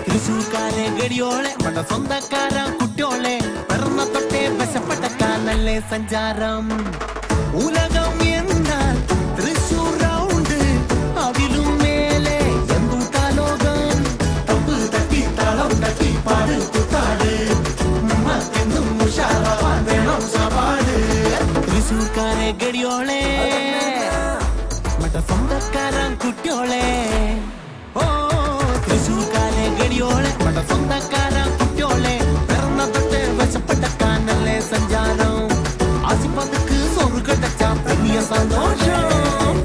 തൃശൂർക്കാരെ ഗടിയോളെ മണ്ട സ്വന്തക്കാരാ കുട്ടിയോളെ പിറന്ന തൊട്ടേ വശപ്പെട്ടക്കാനല്ലേ സഞ്ചാരം ഉലകം എന്നാൽ തൃശൂർ റൗണ്ട് അതിലും മേലെ എന്തുട്ടാ ലോകം തപ്പ് തട്ടി താളം തട്ടി പാട് കുത്താട് മക്കെന്നും ഉഷാറാവാൻ വേണം സവാട് തൃശൂർക്കാരെ ഗടിയോളെ മണ്ട സ്വന്തക്കാരാ കുട്ടിയോളെ ഓ തൃശൂർക്കാരെ ഗടിയോളെ മണ്ട സ്വന്തക്കാരാ കുട്ടിയോളെ പിറന്ന തൊട്ട് വശപ്പെട്ടക്കാനല്ലേ സഞ്ചാരം ആസിപ്പതുക്ക് സോറ് കടച്ചാ വലിയ സന്തോഷം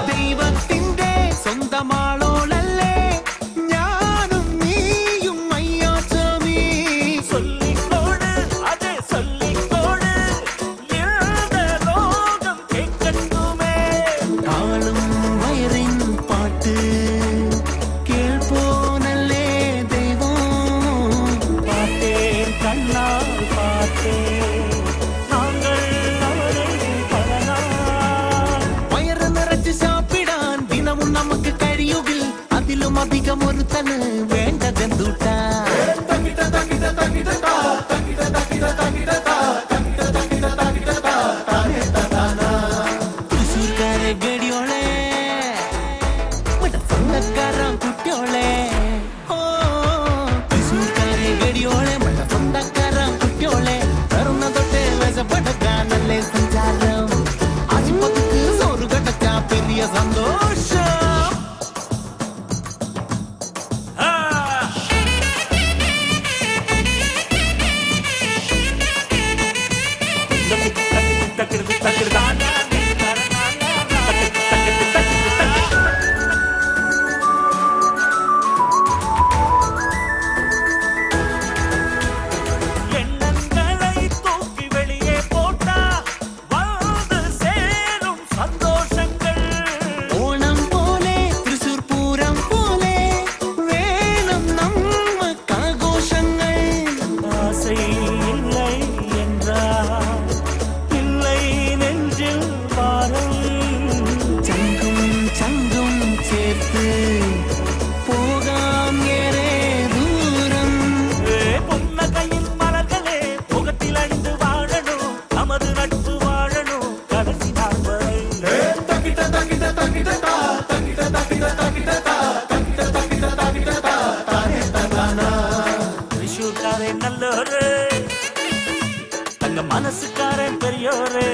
ദൈവത്തിന്റെ സ്വന്തമാളോളല്ലേ ഞാനും നീയും അയ്യാച്ചമീ சொல்லிக்கோடு அதே சொல்லிக்கோடு இந்த லோகம் கேட்கட்டுமே താളും വയറിൻ പാട്ട് കേൾപ്പോനല്ലേ ദൈവം பார்த்தே கண்ணால் பார்த்தே நாங்கள் அவரை பல நாள் വയറ് നിറച്ച് സാപ്പിടാൻ ദിനവും നമുക്ക് കഴിയുകിൽ അതിലും അധികം ഒരുത്തന് വേണ്ടതെന്തൂട്ടാ തൃശൂർക്കാരെ ഗടിയോളെ സ്വന്തക്കാരാ കുട്ടിയോളെ ഓ തൃശൂർക്കാരെ ഗടിയോളെ സ്വന്തക്കാരാ കുട്ടിയോളെ പിറന്ന തൊട്ടേ വശപ്പെടുക്കാനല്ലേ സഞ്ചാരം ആശുപത്രിക്ക് സോറ് കടച്ചാ പെരിയ സന്തോഷം எண்ணங்களை தூக்கி வெளியே போட்டா வந்து சேரும் சந்தோஷங்கள் ഓണം പോലെ തൃശൂർ പൂരം പോലെ വേണം നമ്മക്കാഘോഷങ്ങൾ ஆசை இல்லை என்றால் இல்லை நெஞ்சில் பாரம் ചങ്കും ചങ്കും ചേർത്ത് പോകാം ഏറെ ദൂരം புன்னகையின் மலர்களே முகத்தில் அணிந்து வாழணும் நமது நட்பு வாழணும் கடைசி நாள் வரை தൃശ്ശൂർക്കാരൻ நல்லோரு தங்க மனசுக்காரன் பெரியோரு